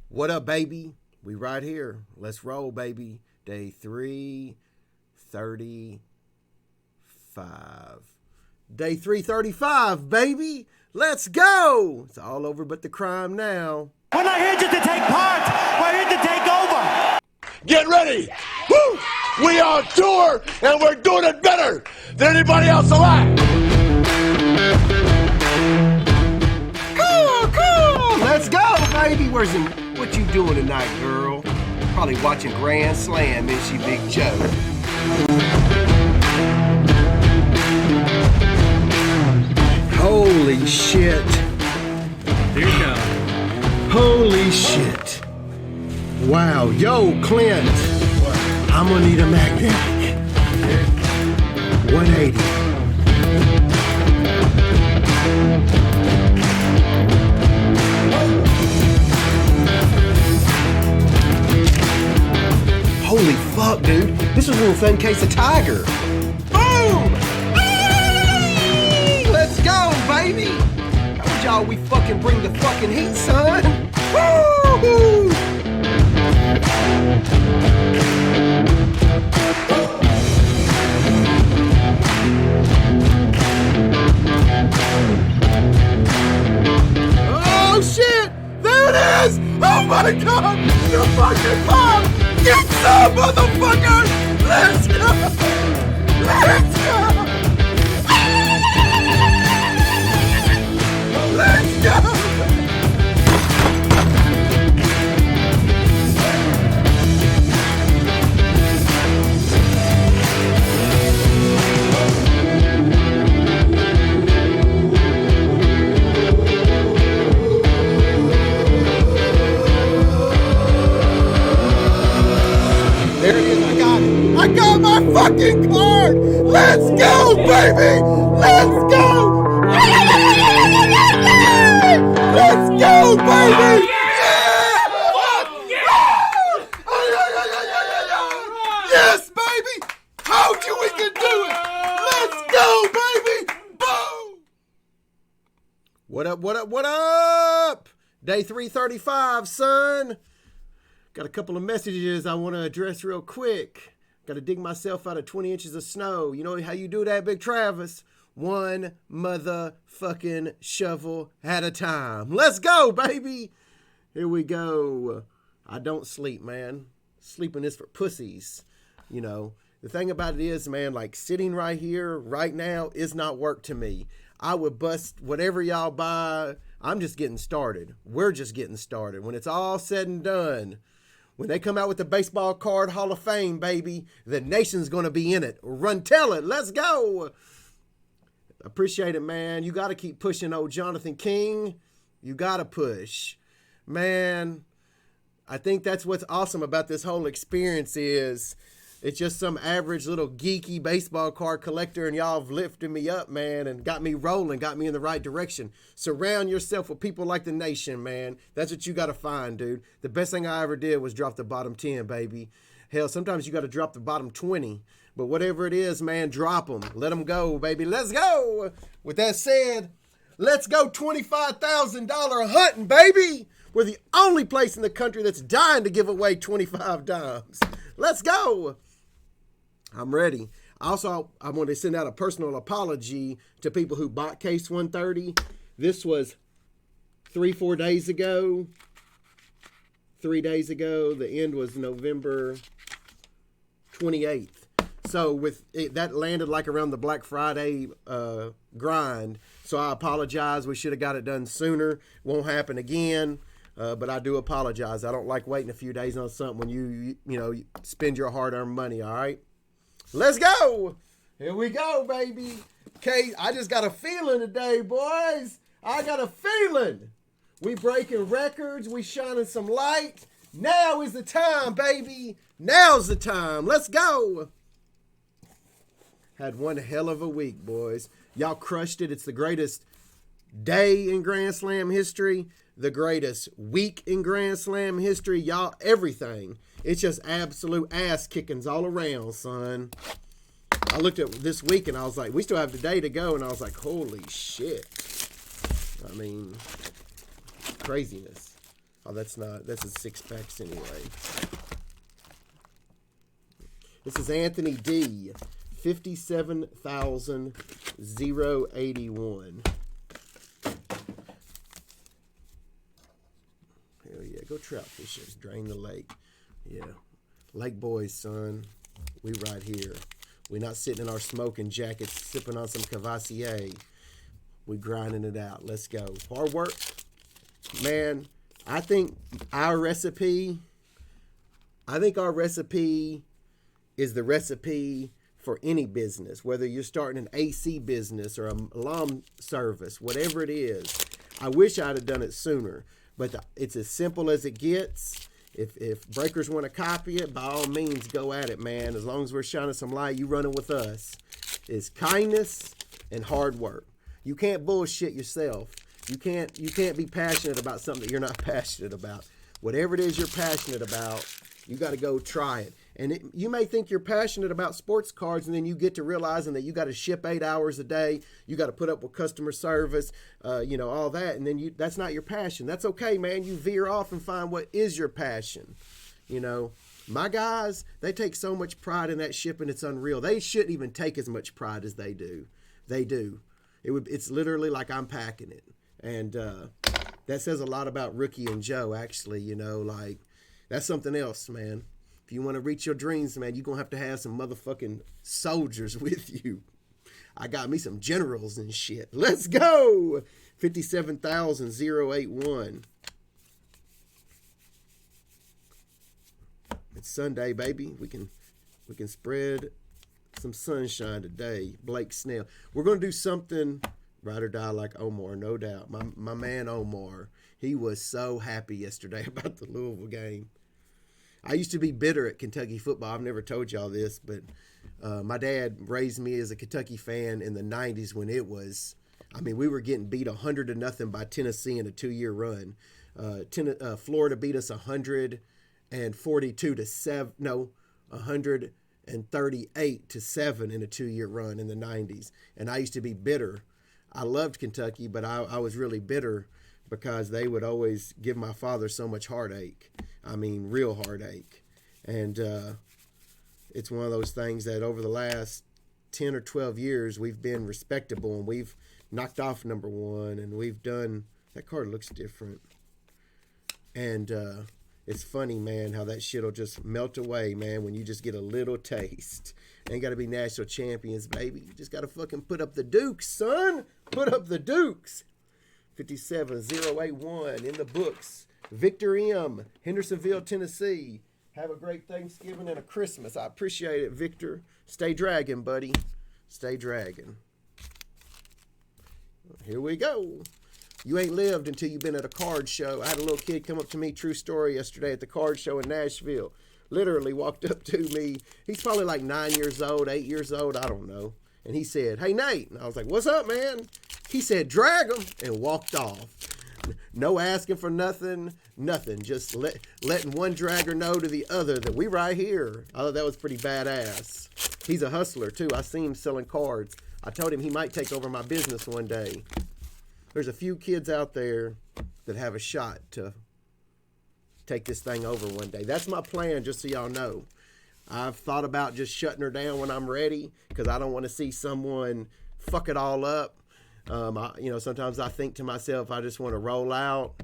What up, baby? We right here. Let's roll, baby. Day 335. Day 335, baby. Let's go. It's all over but the crime now. We're not here just to take part. We're here to take over. Get ready. Woo! We are on tour, and we're doing it better than anybody else alive. Cool. Let's go, baby. What you doing tonight, girl? Probably watching Grand Slam, is she, Big Joe? Holy shit. Here you go. Holy shit. Wow. Yo, Clint. I'm gonna need a magnetic. 180. Holy fuck, dude. This was in the same case of Tiger. Boom! Hey! Let's go, baby! I told y'all we fucking bring the fucking heat, son. Woo! Oh shit! There it is! Oh my god! The fucking bomb! Get some, motherfucker! Let's go! Let's go! Let's go! There it is, I got it. I got my fucking card! Let's go, baby! Let's go! Let's go, baby! Yes, baby! Told you we could do it! Let's go, baby! Boom! What up, what up, what up? Day 335, son. Got a couple of messages I want to address real quick. Got to dig myself out of 20 inches of snow. You know how you do that, Big Travis? One motherfucking shovel at a time. Let's go, baby. Here we go. I don't sleep, man. Sleeping is for pussies. You know, the thing about it is, man, like sitting right here, right now, is not work to me. I would bust whatever y'all buy. I'm just getting started. We're just getting started. When it's all said and done, when they come out with the Baseball Card Hall of Fame, baby, the nation's going to be in it. Run, tell it. Let's go. Appreciate it, man. You got to keep pushing old Jonathan King. You got to push. Man, I think that's what's awesome about this whole experience is it's just some average little geeky baseball card collector, and y'all have lifted me up, man, and got me rolling, got me in the right direction. Surround yourself with people like the nation, man. That's what you got to find, dude. The best thing I ever did was drop the bottom 10, baby. Hell, sometimes you got to drop the bottom 20. But whatever it is, man, drop them. Let them go, baby. Let's go. With that said, let's go $25,000 hunting, baby. We're the only place in the country that's dying to give away 25 dimes. Let's go. I'm ready. Also, I want to send out a personal apology to people who bought case 130. This was 3-4 days ago. 3 days ago. The end was November 28th. So with it, that landed like around the Black Friday grind. So I apologize. We should have got it done sooner. Won't happen again. But I do apologize. I don't like waiting a few days on something when you spend your hard-earned money, all right? Let's go. Here we go, baby. Okay, I just got a feeling today, boys. I got a feeling. We breaking records. We shining some light. Now is the time, baby. Now's the time. Let's go. Had one hell of a week, boys. Y'all crushed it. It's the greatest day in Grand Slam history. The greatest week in Grand Slam history. Y'all, everything. It's just absolute ass kickings all around, son. I looked at this week and I was like, we still have the day to go. And I was like, holy shit. I mean, craziness. Oh, that's not. This is 6-packs anyway. This is Anthony D. 57,081. Hell yeah, go trout fishing. Drain the lake. Yeah. Lake boys, son. We right here. We're not sitting in our smoking jackets sipping on some Cavassier. We grinding it out. Let's go. Hard work. Man, I think our recipe is the recipe for any business, whether you're starting an AC business or a lawn service, whatever it is. I wish I'd have done it sooner, but it's as simple as it gets. If breakers want to copy it, by all means, go at it, man. As long as we're shining some light, you running with us. It's kindness and hard work. You can't bullshit yourself. You can't be passionate about something that you're not passionate about. Whatever it is you're passionate about, you got to go try it. And you may think you're passionate about sports cards, and then you get to realizing that you got to ship 8 hours a day. You got to put up with customer service, all that. And then that's not your passion. That's okay, man. You veer off and find what is your passion. My guys, they take so much pride in that shipping. It's unreal. They shouldn't even take as much pride as they do. They do. It's literally like I'm packing it. And that says a lot about Rookie and Joe, actually. That's something else, man. If you want to reach your dreams, man, you're going to have some motherfucking soldiers with you. I got me some generals and shit. Let's go. 57,081. It's Sunday, baby. We can spread some sunshine today. Blake Snell. We're going to do something ride or die like Omar, no doubt. My man Omar, he was so happy yesterday about the Louisville game. I used to be bitter at Kentucky football. I've never told y'all this, but my dad raised me as a Kentucky fan in the 90s when it was, we were getting beat 100-0 by Tennessee in a 2-year run. Florida beat us 138-7 in a 2-year run in the 90s. And I used to be bitter. I loved Kentucky, but I was really bitter because they would always give my father so much heartache. Real heartache. And it's one of those things that over the last 10 or 12 years, we've been respectable and we've knocked off number one and we've done, that card looks different. And it's funny, man, how that shit will just melt away, man, when you just get a little taste. Ain't got to be national champions, baby. You just got to fucking put up the Dukes, son. Put up the Dukes. 57,081 in the books. Victor M., Hendersonville, Tennessee. Have a great Thanksgiving and a Christmas. I appreciate it, Victor. Stay dragging, buddy. Stay dragging. Here we go. You ain't lived until you've been at a card show. I had a little kid come up to me, true story, yesterday at the card show in Nashville. Literally walked up to me. He's probably like 9 years old, 8 years old, I don't know. And he said, "Hey, Nate." And I was like, "What's up, man?" He said, "Drag him," and walked off. No asking for nothing. Just letting one dragger know to the other that we right here. I thought that was pretty badass. He's a hustler, too. I see him selling cards. I told him he might take over my business one day. There's a few kids out there that have a shot to take this thing over one day. That's my plan, just so y'all know. I've thought about just shutting her down when I'm ready because I don't want to see someone fuck it all up. Sometimes I think to myself, I just want to roll out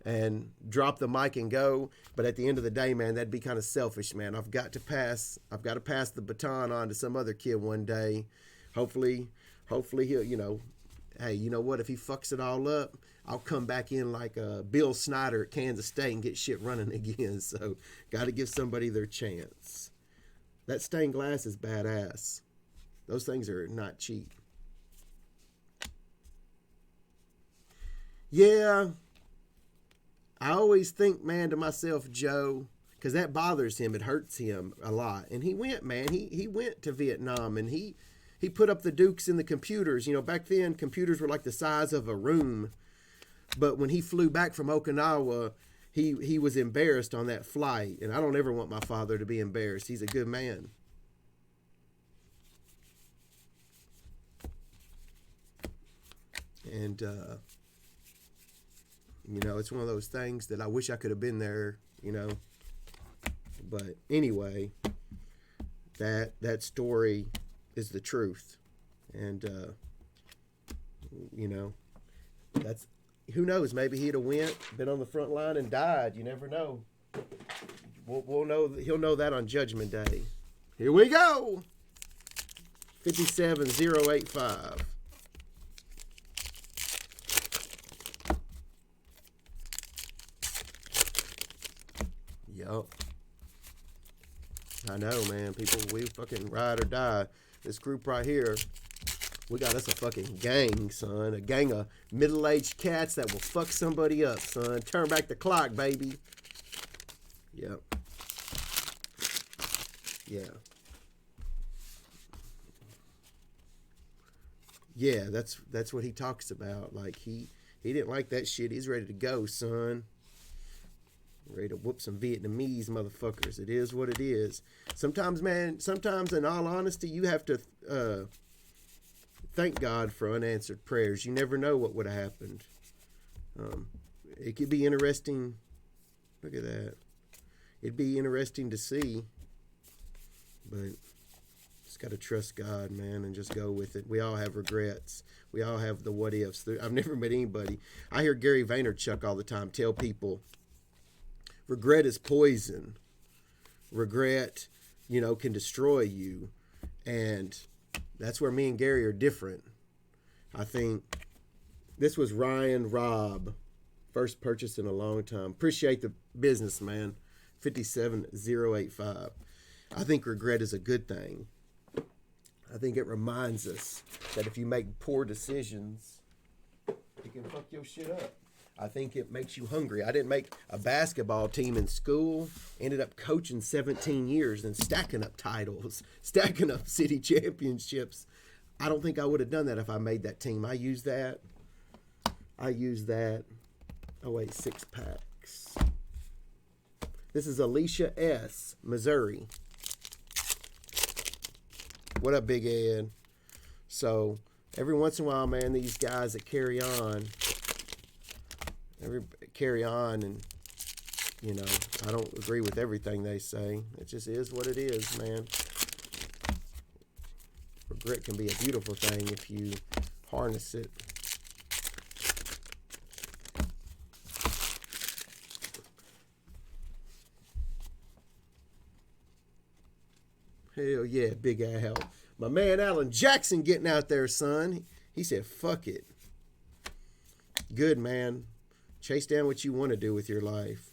and drop the mic and go. But at the end of the day, man, that'd be kind of selfish, man. I've got to pass the baton on to some other kid one day. Hopefully he'll, hey, you know what? If he fucks it all up, I'll come back in like Bill Snyder at Kansas State and get shit running again. So got to give somebody their chance. That stained glass is badass. Those things are not cheap. Yeah, I always think, man, to myself, Joe, because that bothers him. It hurts him a lot. And he went, man. He went to Vietnam, and he put up the Dukes in the computers. Back then, computers were like the size of a room. But when he flew back from Okinawa, he was embarrassed on that flight. And I don't ever want my father to be embarrassed. He's a good man. And You know, it's one of those things that I wish I could have been there, you know. But anyway, that story is the truth. And, you know, that's, who knows, maybe he'd have been on the front line and died. You never know. We'll know, he'll know that on Judgment Day. Here we go. 57085. Yup. I know, man. People, we fucking ride or die. This group right here, we got us a fucking gang, son. A gang of middle-aged cats that will fuck somebody up, son. Turn back the clock, baby. Yep. Yeah. Yeah, that's what he talks about. Like, he didn't like that shit. He's ready to go, son. Ready to whoop some Vietnamese motherfuckers. It is what it is. Sometimes, man, in all honesty, you have to thank God for unanswered prayers. You never know what would have happened. It could be interesting. Look at that. It'd be interesting to see. But just got to trust God, man, and just go with it. We all have regrets. We all have the what ifs. I've never met anybody. I hear Gary Vaynerchuk all the time tell people, regret is poison. Regret, you know, can destroy you. And that's where me and Gary are different. I think this was Ryan Robb. First purchase in a long time. Appreciate the business, man. 57085. I think regret is a good thing. I think it reminds us that if you make poor decisions, it can fuck your shit up. I think it makes you hungry. I didn't make a basketball team in school. Ended up coaching 17 years and stacking up titles, stacking up city championships. I don't think I would have done that if I made that team. I used that. Oh, wait, 6 packs. This is Alicia S., Missouri. What up, Big Ed? So, every once in a while, man, these guys that carry on, and, you know, I don't agree with everything they say. It just is what it is, man. Regret can be a beautiful thing if you harness it. Hell yeah, Big Al. My man Alan Jackson getting out there, son. He said, fuck it. Good, man. Chase down what you want to do with your life.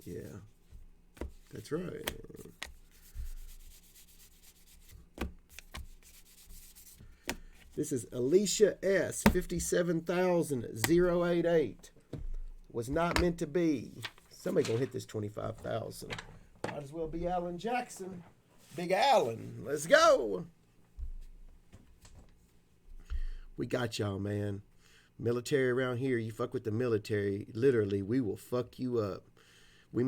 Yeah, that's right. This is Alicia S. 57,088. Was not meant to be. Somebody gonna hit this 25,000. Might as well be Alan Jackson. Big Alan. Let's go. We got y'all, man. Military around here, you fuck with the military, literally, we will fuck you up. I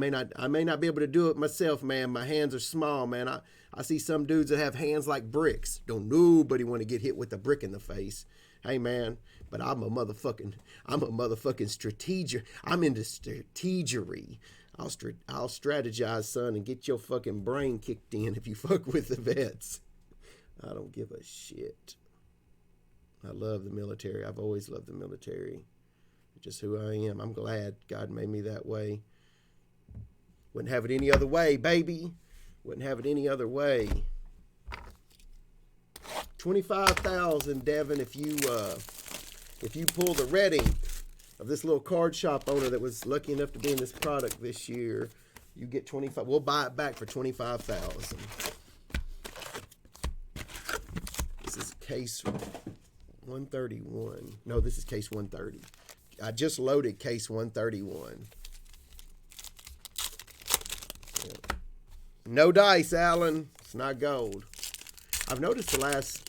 may not be able to do it myself, man. My hands are small, man. I see some dudes that have hands like bricks. Don't nobody want to get hit with a brick in the face. Hey, man, but I'm a motherfucking strategic. I'm into strategery. I'll strategize, son, and get your fucking brain kicked in if you fuck with the vets. I don't give a shit. I love the military. I've always loved the military. It's just who I am. I'm glad God made me that way. Wouldn't have it any other way, baby. Wouldn't have it any other way. 25,000, Devin, if you pull the rating of this little card shop owner that was lucky enough to be in this product this year, you get 25. We'll buy it back for 25,000. This is case 131. No, this is case 130. I just loaded case 131. Yeah. No dice, Alan. It's not gold. I've noticed the last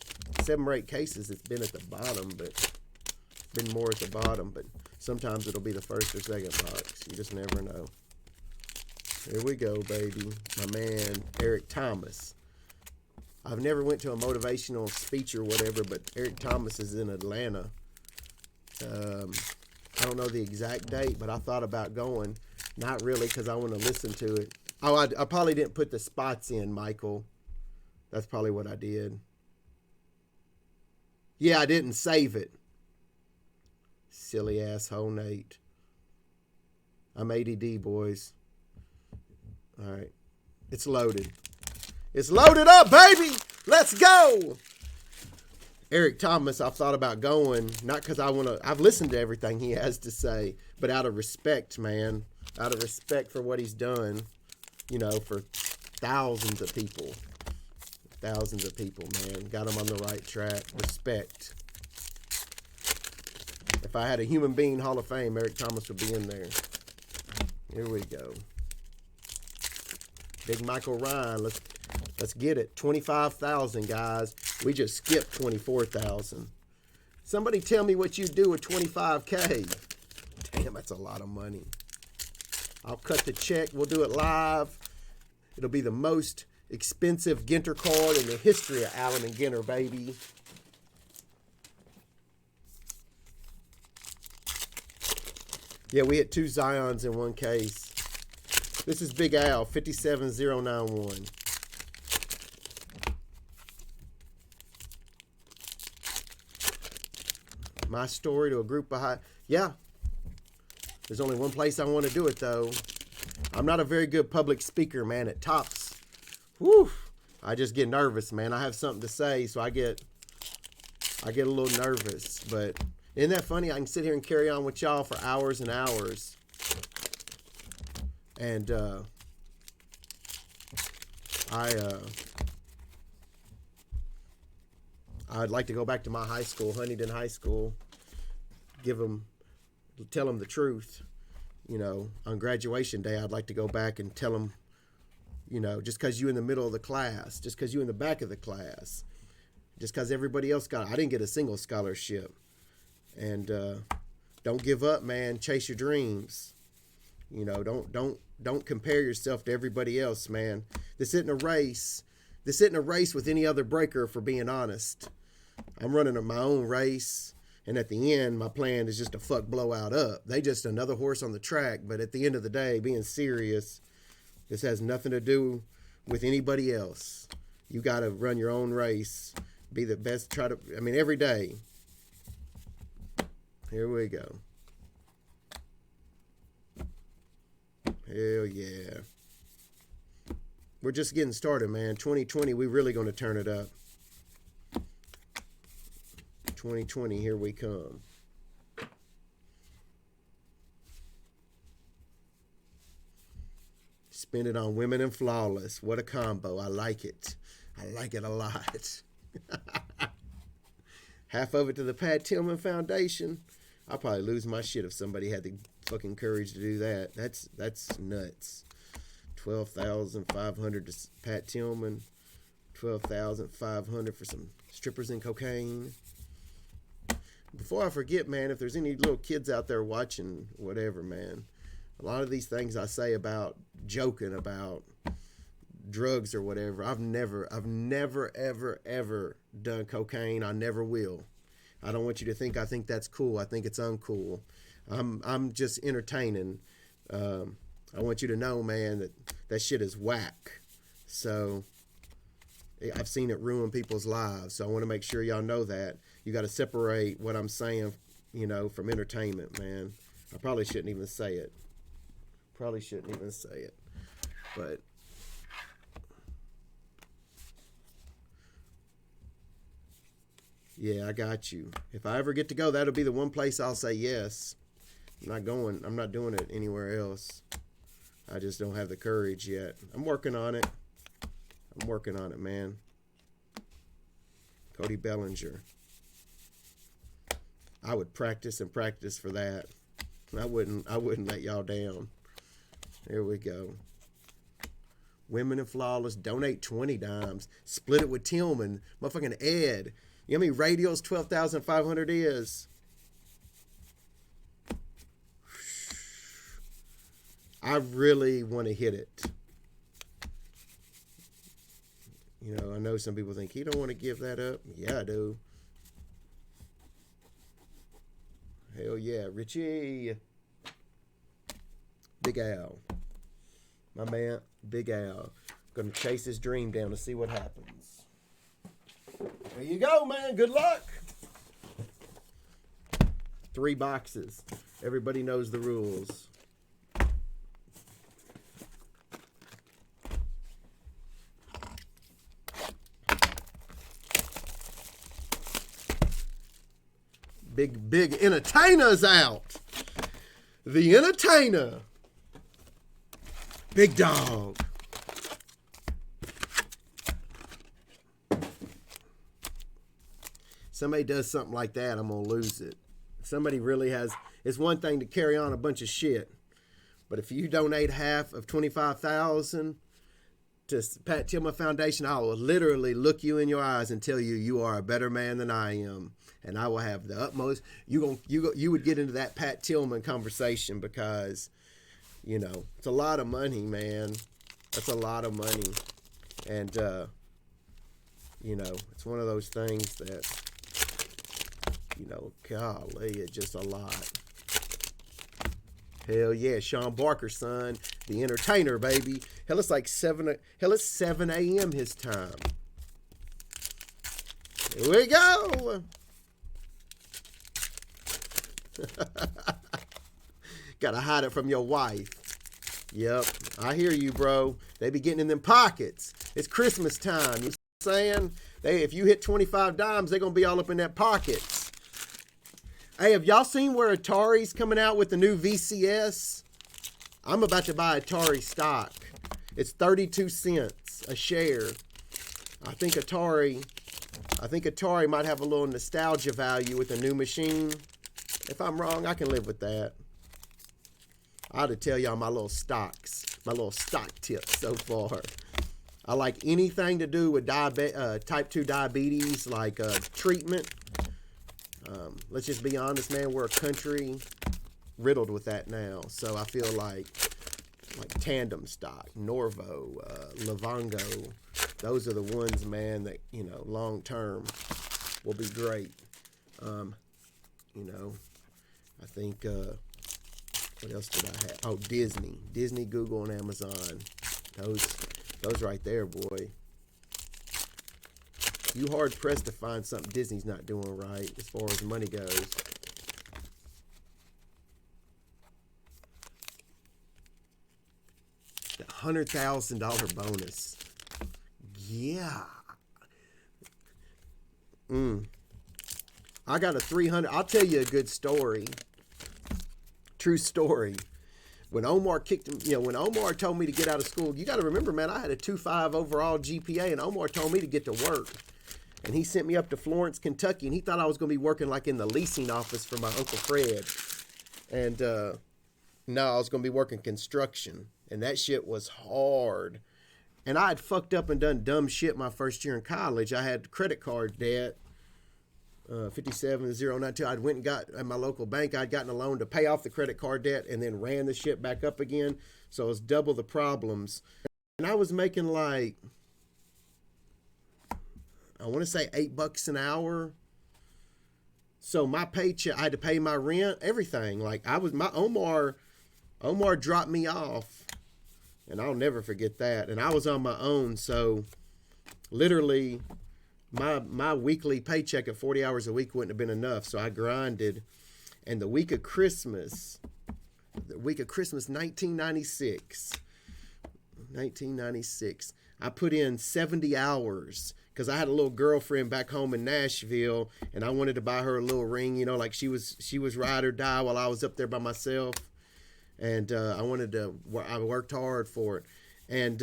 7 or 8 cases it's been at the bottom, but been more at the bottom, but sometimes it'll be the first or second box. You just never know. Here we go, baby. My man, Eric Thomas. I've never went to a motivational speech or whatever, but Eric Thomas is in Atlanta. I don't know the exact date, but I thought about going. Not really, because I want to listen to it. Oh, I probably didn't put the spots in, Michael. That's probably what I did. Yeah, I didn't save it. Silly asshole Nate. I'm ADD, boys. All right. It's loaded. It's loaded up, baby. Let's go. Eric Thomas, I've thought about going, not because I want to, I've listened to everything he has to say, but out of respect, man. Out of respect for what he's done, you know, for thousands of people. Thousands of people, man. Got him on the right track. Respect. If I had a human being Hall of Fame, Eric Thomas would be in there. Here we go. Big Michael Ryan. Let's get it. 25,000, guys. We just skipped 24,000. Somebody tell me what you do with 25K. Damn, that's a lot of money. I'll cut the check. We'll do it live. It'll be the most expensive Ginter card in the history of Allen and Ginter, baby. Yeah, we hit 2 Zions in one case. This is Big Al, 57091. My story to a group of high... Yeah. There's only one place I want to do it, though. I'm not a very good public speaker, man. At Tops, whew, I just get nervous, man. I have something to say, so I get a little nervous. But isn't that funny? I can sit here and carry on with y'all for hours and hours. And I'd like to go back to my high school, Huntington High School, tell them the truth. You know, on graduation day, I'd like to go back and tell them, you know, just because you're in the middle of the class, just because you're in the back of the class, just because everybody else I didn't get a single scholarship. And don't give up, man. Chase your dreams. You know, don't compare yourself to everybody else, man. This isn't a race. This isn't a race with any other breaker, for being honest. I'm running my own race. And at the end, my plan is just to fuck blowout up. They just another horse on the track. But at the end of the day, being serious, this has nothing to do with anybody else. You got to run your own race. Be the best. Every day. Here we go. Hell yeah. We're just getting started, man. 2020, we really going to turn it up. 2020, here we come. Spend it on women and flawless. What a combo. I like it. I like it a lot. Half of it to the Pat Tillman Foundation. I'll probably lose my shit if somebody had the fucking courage to do that. That's nuts. 12,500 to Pat Tillman. 12,500 for some strippers and cocaine. Before I forget, man, if there's any little kids out there watching, whatever, man, a lot of these things I say about joking about drugs or whatever, I've never, ever done cocaine. I never will. I don't want you to think I think that's cool. I think it's uncool. I'm just entertaining. I want you to know, man, that shit is whack. So I've seen it ruin people's lives. So I want to make sure y'all know that. You got to separate what I'm saying, you know, from entertainment, man. I probably shouldn't even say it. But yeah, I got you. If I ever get to go, that'll be the one place I'll say yes. I'm not doing it anywhere else. I just don't have the courage yet. I'm working on it. Man. Cody Bellinger. I would practice and practice for that. I wouldn't let y'all down. There we go. Women and Flawless, donate 20 dimes. Split it with Tillman. Motherfucking Ed. You know how many radios 12,500 is? I really want to hit it. You know, I know some people think he don't want to give that up. Yeah, I do. Hell yeah, Richie. Big Al. My man, Big Al. Gonna chase his dream down to see what happens. There you go, man. Good luck. 3 boxes. Everybody knows the rules. Big entertainer's out. The entertainer. Big dog. Somebody does something like that, I'm going to lose it. If somebody really has, it's one thing to carry on a bunch of shit. But if you donate half of $25,000 to Pat Tillman Foundation, I will literally look you in your eyes and tell you you are a better man than I am. And I will have the utmost. You would get into that Pat Tillman conversation because, you know, it's a lot of money, man. That's a lot of money. And, you know, it's one of those things that, you know, golly, it's just a lot. Hell yeah, Sean Barker, son. The entertainer, baby. Hell, it's like 7 a.m. his time. Here we go. Gotta hide it from your wife. Yep, I hear you, bro. They be getting in them pockets. It's Christmas time. You know what I'm saying? If you hit 25 dimes, they're gonna be all up in that pockets. Hey, have y'all seen where Atari's coming out with the new VCS? I'm about to buy Atari stock. It's 32 cents a share. I think Atari might have a little nostalgia value with a new machine. If I'm wrong, I can live with that. I ought to tell y'all my little stock tips so far. I like anything to do with type 2 diabetes, like treatment. Let's just be honest, man. We're a country riddled with that now. So I feel like Tandem stock, Norvo, Livongo. Those are the ones, man, that, you know, long term will be great. You know, I think, what else did I have? Oh, Disney, Google, and Amazon. Those right there, boy. You hard pressed to find something Disney's not doing right as far as money goes. The $100,000 bonus. Yeah. I got a 300. I'll tell you a good story. True story. When Omar when Omar told me to get out of school, you got to remember, man, I had a 2.5 overall GPA, and Omar told me to get to work. And he sent me up to Florence, Kentucky, and he thought I was going to be working like in the leasing office for my Uncle Fred. And no, I was going to be working construction, and that shit was hard. And I had fucked up and done dumb shit my first year in college. I had credit card debt. 57092. I went and got at my local bank. I'd gotten a loan to pay off the credit card debt and then ran the shit back up again. So it was double the problems. And I was making like, I want to say $8 an hour. So my paycheck, I had to pay my rent, everything. Like Omar dropped me off, and I'll never forget that. And I was on my own. So literally, my weekly paycheck at 40 hours a week wouldn't have been enough, so I grinded. And the week of Christmas, 1996, I put in 70 hours because I had a little girlfriend back home in Nashville, and I wanted to buy her a little ring, you know, like she was ride or die while I was up there by myself. And I worked hard for it. And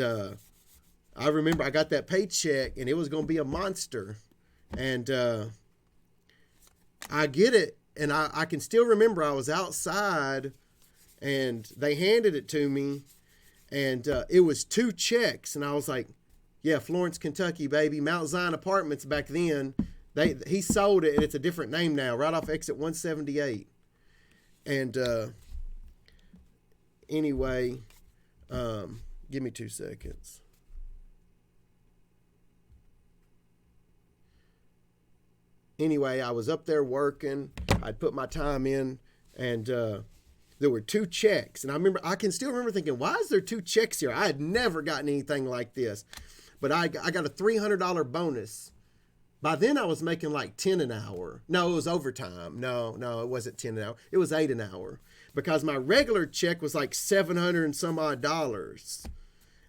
I remember I got that paycheck, and it was going to be a monster. And I get it, and I can still remember I was outside, and they handed it to me, and it was 2 checks. And I was like, yeah, Florence, Kentucky, baby. Mount Zion Apartments back then. He sold it, and it's a different name now, right off exit 178. And anyway, Give me 2 seconds. Anyway, I was up there working. I'd put my time in, and there were 2 checks. And I can still remember thinking, why is there 2 checks here? I had never gotten anything like this. But I got a $300 bonus. By then I was making like 10 an hour. No, it was overtime. No, it wasn't 10 an hour. It was 8 an hour. Because my regular check was like $700 and some odd dollars.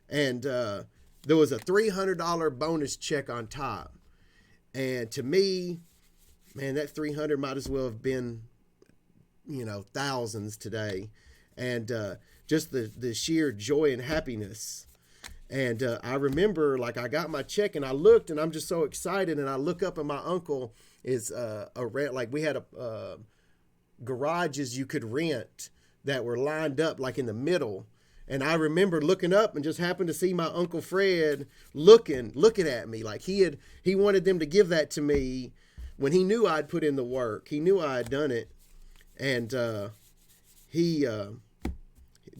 And there was a $300 bonus check on top. And to me, man, that 300 might as well have been, thousands today. And just the sheer joy and happiness. And I remember, like, I got my check and I looked and I'm just so excited. And I look up and my uncle is we had garages you could rent that were lined up like in the middle. And I remember looking up and just happened to see my Uncle Fred looking at me like he wanted them to give that to me when he knew I'd put in the work. He knew I had done it. And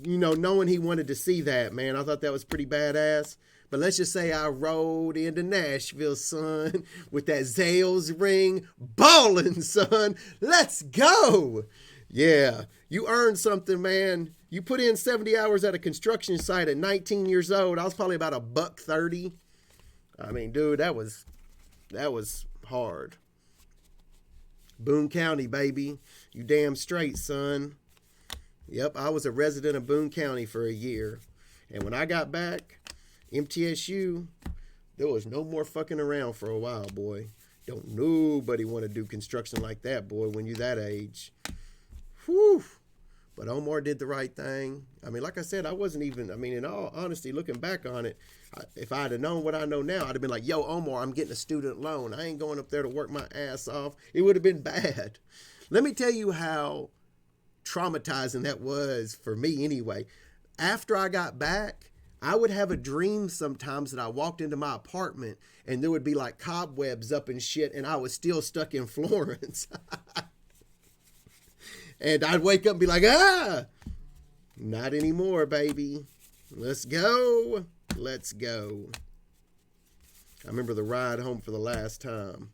knowing he wanted to see that, man, I thought that was pretty badass. But let's just say I rode into Nashville, son, with that Zales ring, ballin', son. Let's go. Yeah, you earned something, man. You put in 70 hours at a construction site at 19 years old. I was probably about $130. I mean, dude, that was hard. Boone County, baby. You damn straight, son. Yep, I was a resident of Boone County for a year. And when I got back, MTSU, there was no more fucking around for a while, boy. Don't nobody want to do construction like that, boy, when you're that age. Whew. But Omar did the right thing. I mean, like I said, in all honesty, looking back on it, if I'd have known what I know now, I'd have been like, yo, Omar, I'm getting a student loan. I ain't going up there to work my ass off. It would have been bad. Let me tell you how traumatizing that was for me anyway. After I got back, I would have a dream sometimes that I walked into my apartment and there would be like cobwebs up and shit and I was still stuck in Florence. And I'd wake up and be like, not anymore, baby. Let's go. Let's go. I remember the ride home for the last time.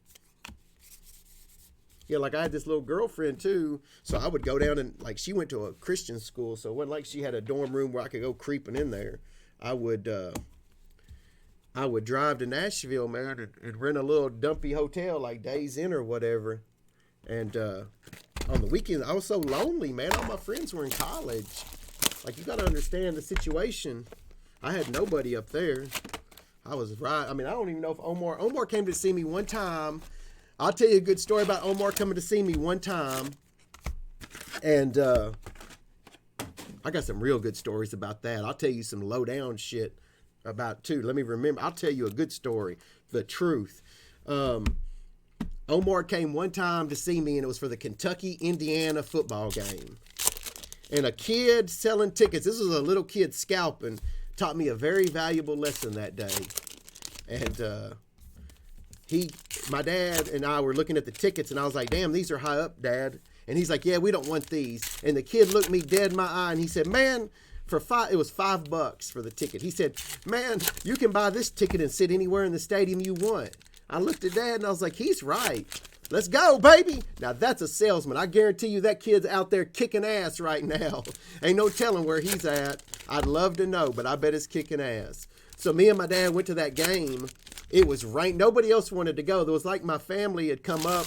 Yeah, like I had this little girlfriend too, so I would go down and, like, she went to a Christian school, so it wasn't like she had a dorm room where I could go creeping in there. I would drive to Nashville, man, and rent a little dumpy hotel like Days Inn or whatever. And on the weekends, I was so lonely, man. All my friends were in college. Like, you got to understand the situation. I had nobody up there. I was right. I mean, I don't even know if Omar came to see me one time. I'll tell you a good story about Omar coming to see me one time. And I got some real good stories about that. I'll tell you some low down shit about too. Let me remember. I'll tell you a good story. The truth. Omar came one time to see me, and it was for the Kentucky-Indiana football game. And a kid selling tickets, this was a little kid scalping, taught me a very valuable lesson that day. And my dad and I were looking at the tickets, and I was like, damn, these are high up, Dad. And he's like, yeah, we don't want these. And the kid looked me dead in my eye, and he said, man, it was $5 for the ticket. He said, man, you can buy this ticket and sit anywhere in the stadium you want. I looked at Dad and I was like, he's right. Let's go, baby. Now that's a salesman. I guarantee you that kid's out there kicking ass right now. Ain't no telling where he's at. I'd love to know, but I bet it's kicking ass. So me and my dad went to that game. It was rain. Nobody else wanted to go. There was like my family had come up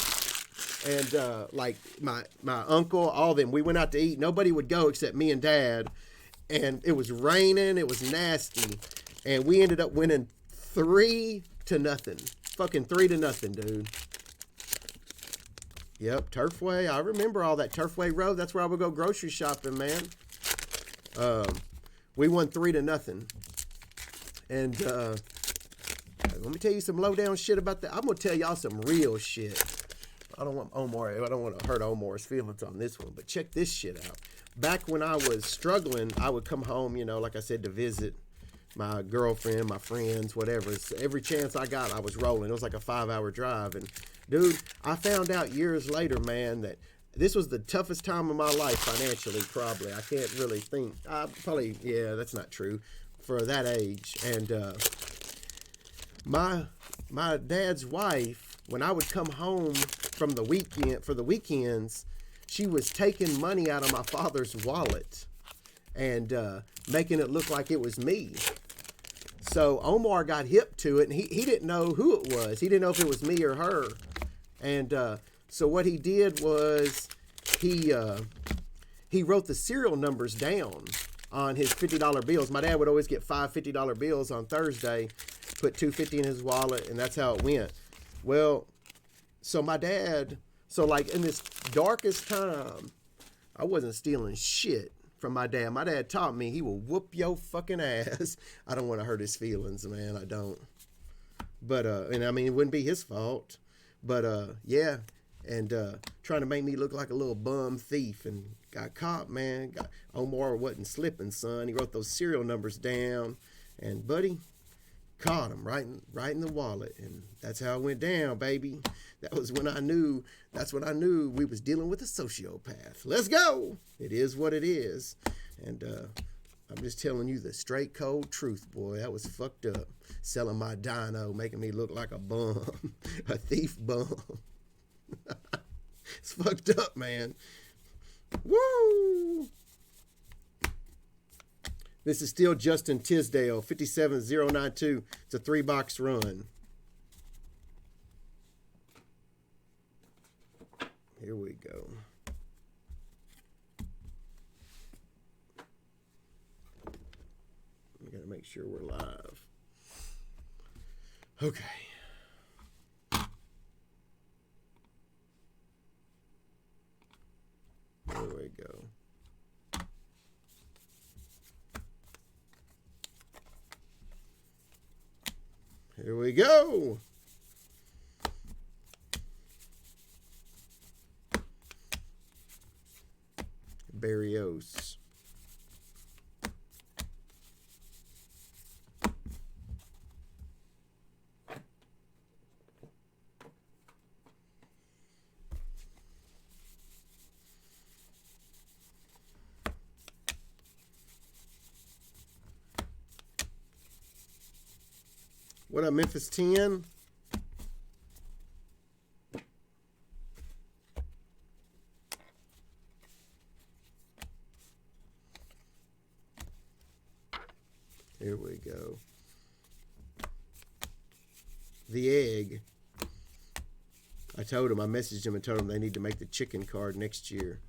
and like my uncle, all of them. We went out to eat. Nobody would go except me and Dad. And it was raining. It was nasty. And we ended up winning 3-0. Fucking 3-0, dude. Yep, Turfway. I remember all that. Turfway Road. That's where I would go grocery shopping, man. We won 3-0. And let me tell you some low down shit about that. I'm gonna tell y'all some real shit. I don't want to hurt Omar's feelings on this one, but check this shit out. Back when I was struggling, I would come home, like I said, to visit my girlfriend, my friends, whatever. So every chance I got, I was rolling. It was like a 5-hour drive. And dude, I found out years later, man, that this was the toughest time of my life financially, probably. I can't really think. Yeah, that's not true for that age. And my dad's wife, when I would come home from the weekends, she was taking money out of my father's wallet and making it look like it was me. So Omar got hip to it, and he didn't know who it was. He didn't know if it was me or her. And so what he did was he wrote the serial numbers down on his $50 bills. My dad would always get 5 $50 bills on Thursday, put $2.50 in his wallet, and that's how it went. Well, so my dad, like in this darkest time, I wasn't stealing shit from my dad. My dad taught me he will whoop your fucking ass. I don't want to hurt his feelings, man. I don't. But, and I mean, it wouldn't be his fault. But, yeah. And trying to make me look like a little bum thief, and got caught, man. Omar wasn't slipping, son. He wrote those serial numbers down, and buddy, caught him right in the wallet, and that's how it went down, baby. That's when I knew we was dealing with a sociopath. Let's go. It is what it is, and I'm just telling you the straight cold truth, boy. That was fucked up. Selling my dyno, making me look like a bum, a thief bum. It's fucked up, man. Woo! This is still Justin Tisdale, 57092. It's a 3-box run. Here we go. We gotta make sure we're live. Okay. There we go. Here we go. Barrios. What up, Memphis 10? Here we go. The egg. I messaged him and told him they need to make the chicken card next year.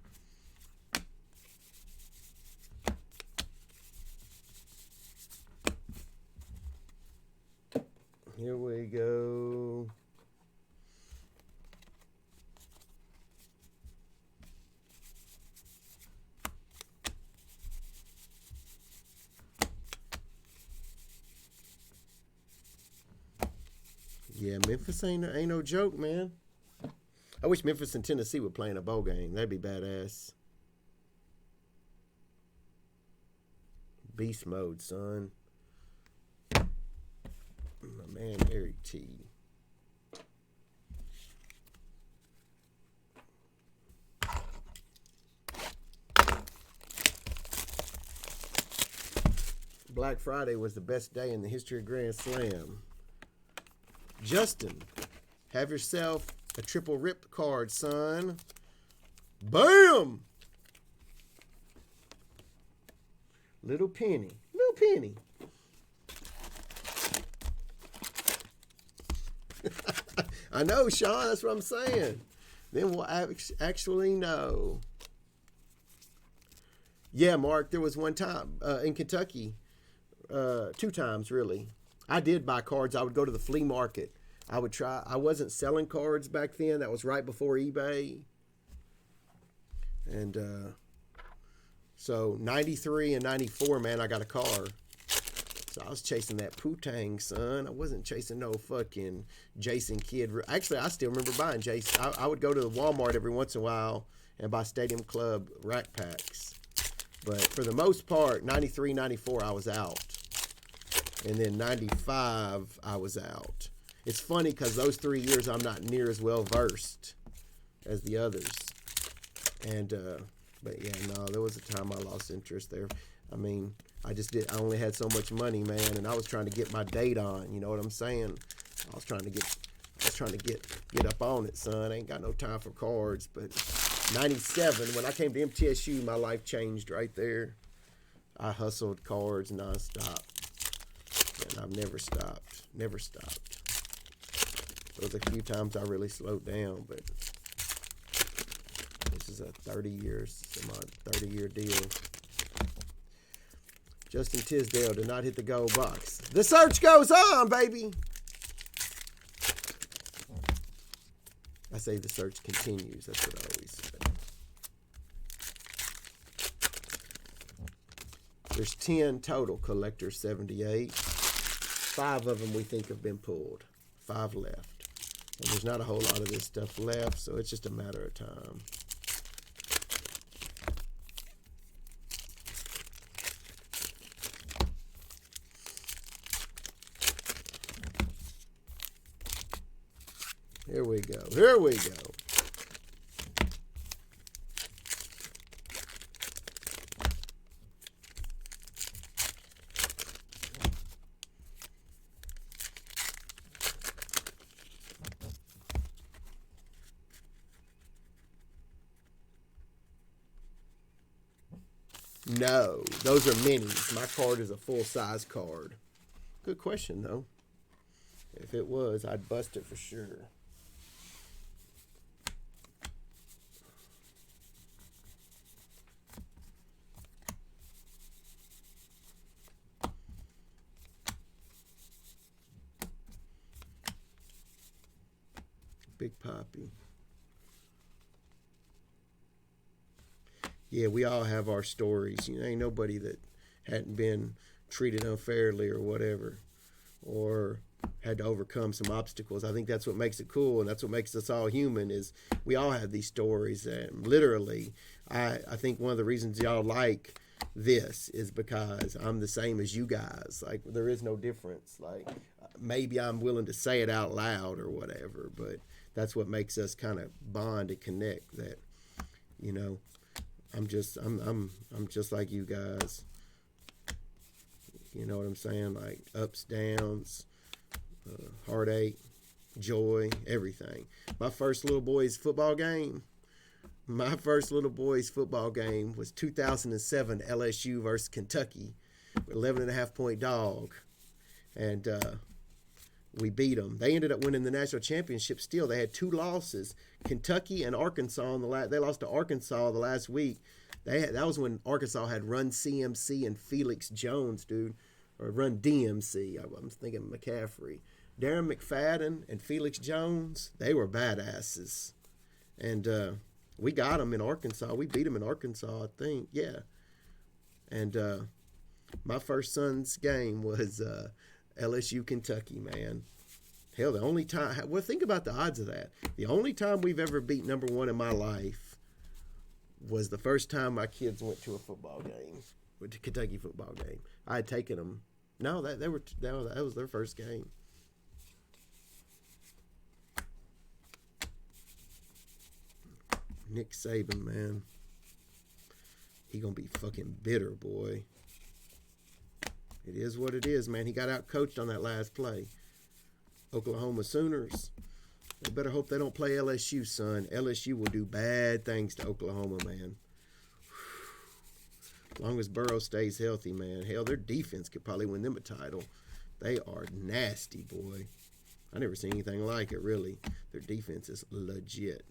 Here we go. Yeah, Memphis ain't no joke, man. I wish Memphis and Tennessee were playing a bowl game. That'd be badass. Beast mode, son. My man Eric T. Black Friday was the best day in the history of Grand Slam. Justin, have yourself a triple rip card, son. Bam! Little Penny. I know, Sean. That's what I'm saying. Then we'll actually know. Yeah, Mark, there was one time in Kentucky, 2 times, really. I did buy cards. I would go to the flea market. I wasn't selling cards back then. That was right before eBay. And so 93 and 94, man, I got a car. So I was chasing that Poo-Tang, son. I wasn't chasing no fucking Jason Kidd. Actually, I still remember buying Jason. I would go to the Walmart every once in a while and buy Stadium Club rack packs. But for the most part, 93, 94, I was out. And then 95, I was out. It's funny because those 3 years, I'm not near as well versed as the others. And but yeah, no, there was a time I lost interest there. I mean, I only had so much money, man, and I was trying to get my date on. You know what I'm saying? I was trying to get up on it, son. I ain't got no time for cards. But 97, when I came to MTSU, my life changed right there. I hustled cards nonstop, and I've never stopped. Never stopped. There was a few times I really slowed down, but this is a 30-year deal. Justin Tisdale did not hit the gold box. The search goes on, baby. I say the search continues. That's what I always say. There's 10 total, collector 78. 5 of them we think have been pulled. 5 left. And there's not a whole lot of this stuff left, so it's just a matter of time. Here we go. Here we go. No, those are minis. My card is a full-size card. Good question, though. If it was, I'd bust it for sure. Big Poppy. Yeah, we all have our stories. You know, ain't nobody that hadn't been treated unfairly or whatever, or had to overcome some obstacles. I think that's what makes it cool, and that's what makes us all human, is we all have these stories. And literally, I think one of the reasons y'all like this is because I'm the same as you guys. Like, there is no difference. Like, maybe I'm willing to say it out loud or whatever, but that's what makes us kind of bond and connect. That, you know, I'm just like you guys. You know what I'm saying? Like, ups, downs, heartache, joy, everything. My first little boy's football game was 2007 LSU versus Kentucky, 11.5-point dog, and we beat them. They ended up winning the national championship. Still, they had 2 losses: Kentucky and Arkansas. They lost to Arkansas the last week. That was when Arkansas had Run CMC and Felix Jones, dude, or Run DMC. I'm thinking McCaffrey, Darren McFadden, and Felix Jones. They were badasses, and we got them in Arkansas. We beat them in Arkansas, I think. Yeah, and my first son's game was LSU Kentucky, man. Hell, the only time, well, think about the odds of that. The only time we've ever beat number 1 in my life was the first time my kids went to a football game, went to Kentucky football game. I had taken them. No, that was their first game. Nick Saban, man. He gonna be fucking bitter, boy. It is what it is, man. He got out coached on that last play. Oklahoma Sooners. They better hope they don't play LSU, son. LSU will do bad things to Oklahoma, man. As long as Burrow stays healthy, man. Hell, their defense could probably win them a title. They are nasty, boy. I never seen anything like it, really. Their defense is legit.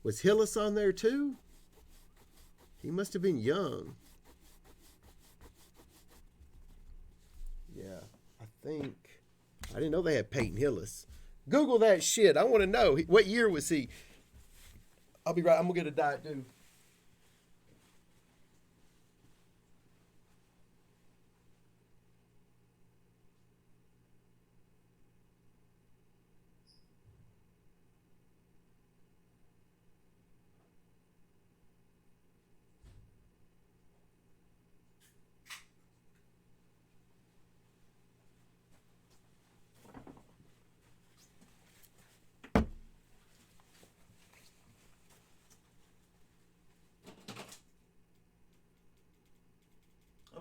Was Hillis on there too? He must have been young. Yeah, I think. I didn't know they had Peyton Hillis. Google that shit. I want to know. What year was he? I'll be right. I'm going to get a Diet Dew.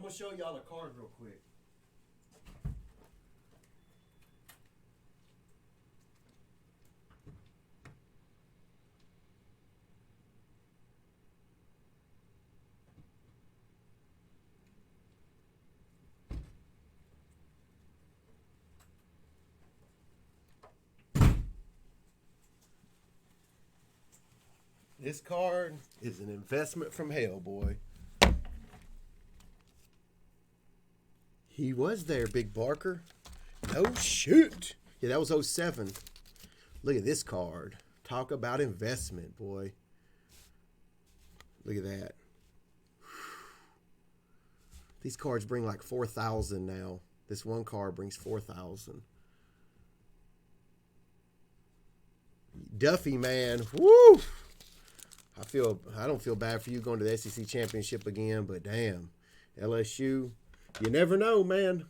gonna show y'all the card real quick. This card is an investment from hell, boy. He was there, Big Barker. Oh, shoot. Yeah, that was 07. Look at this card. Talk about investment, boy. Look at that. These cards bring like 4,000 now. This one card brings 4,000. Duffy, man. Woo! I don't feel bad for you going to the SEC championship again, but damn, LSU, you never know, man.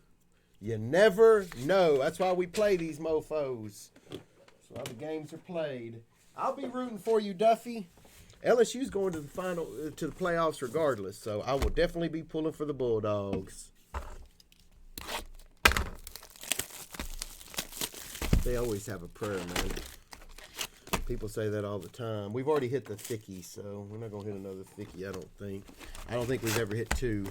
You never know. That's why we play these mofos. That's why the games are played. I'll be rooting for you, Duffy. LSU's going to the playoffs regardless, so I will definitely be pulling for the Bulldogs. They always have a prayer, man. People say that all the time. We've already hit the thickie, so we're not going to hit another thickie, I don't think. I don't think we've ever hit 2.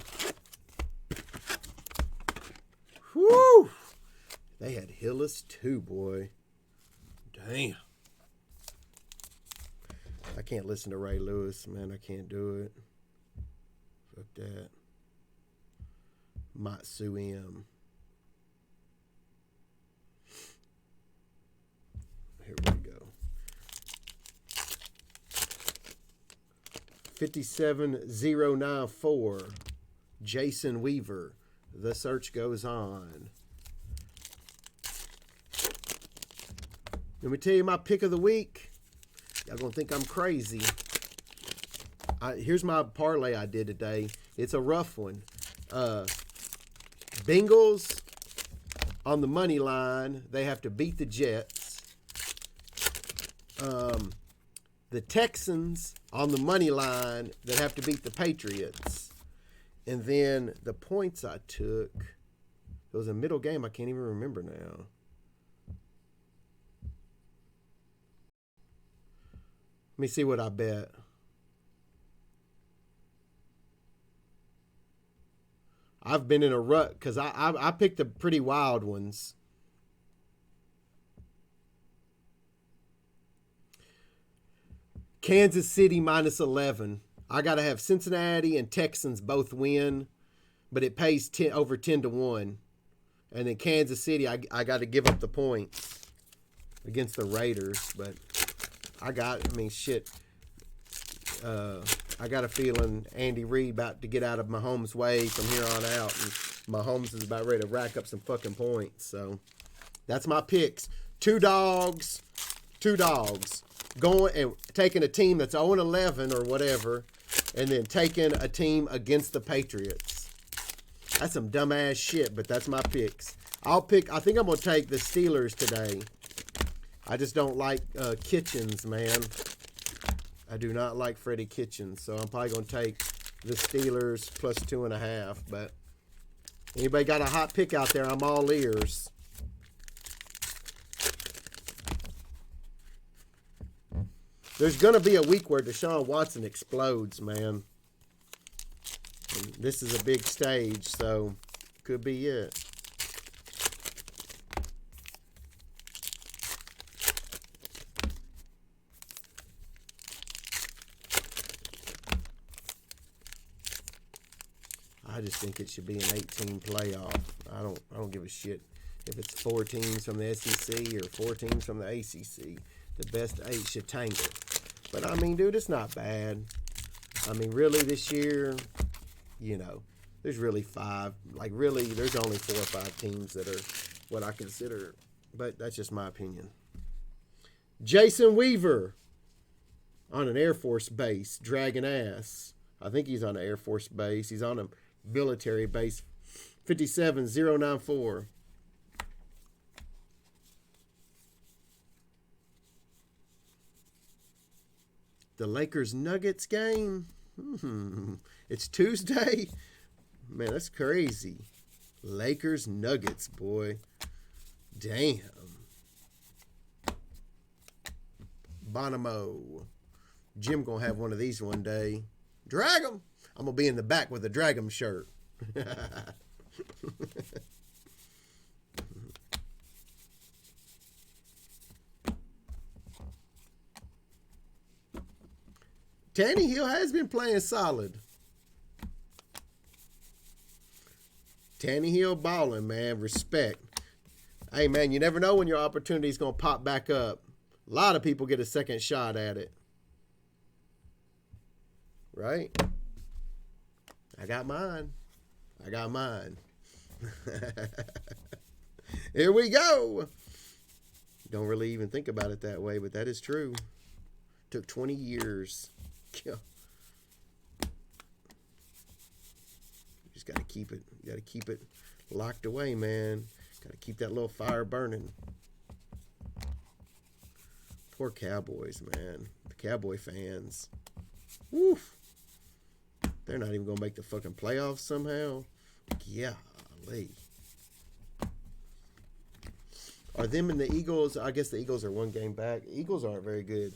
Whew! They had Hillis too, boy. Damn. I can't listen to Ray Lewis, man. I can't do it. Fuck that. Matsu M. Here we go. 57094, Jason Weaver. The search goes on. Let me tell you my pick of the week. Y'all gonna think I'm crazy. Here's my parlay I did today. It's a rough one. Bengals on the money line. They have to beat the Jets. The Texans on the money line that have to beat the Patriots. And then the points I took, it was a middle game. I can't even remember now. Let me see what I bet. I've been in a rut because I picked the pretty wild ones. Kansas City minus 11. I got to have Cincinnati and Texans both win, but it pays over 10 to 1. And then Kansas City, I got to give up the points against the Raiders. But I got I got a feeling Andy Reid about to get out of Mahomes' way from here on out. And Mahomes is about ready to rack up some fucking points. So that's my picks. Two dogs. Going and taking a team that's 0-11 or whatever, and then taking a team against the Patriots. That's some dumbass shit, but that's my picks. I think I'm going to take the Steelers today. I just don't like Kitchens, man. I do not like Freddie Kitchens, so I'm probably going to take the Steelers plus 2.5. But anybody got a hot pick out there, I'm all ears. There's going to be a week where Deshaun Watson explodes, man. And this is a big stage, so could be it. I just think it should be an 18 playoff. I don't give a shit if it's 4 teams from the SEC or 4 teams from the ACC. The best 8 should tangle. But, I mean, dude, it's not bad. I mean, really, this year, there's really 5. Like, really, there's only 4 or 5 teams that are what I consider. But that's just my opinion. Jason Weaver on an Air Force base, dragging ass. I think he's on an Air Force base. He's on a military base. 57094. The Lakers-Nuggets game. It's Tuesday. Man, that's crazy. Lakers Nuggets, boy. Damn. Bonomo. Jim gonna have one of these one day. Drag 'em. I'm gonna be in the back with a drag 'em shirt. Tannehill has been playing solid. Tannehill balling, man. Respect. Hey, man, you never know when your opportunity is going to pop back up. A lot of people get a second shot at it. Right? I got mine. I got mine. Here we go. Don't really even think about it that way, but that is true. Took 20 years. You just got to keep it. You got to keep it locked away, man. Got to keep that little fire burning. Poor Cowboys, man. The Cowboy fans. Woof. They're not even going to make the fucking playoffs somehow. Golly. Are them and the Eagles? I guess the Eagles are one game back. Eagles aren't very good.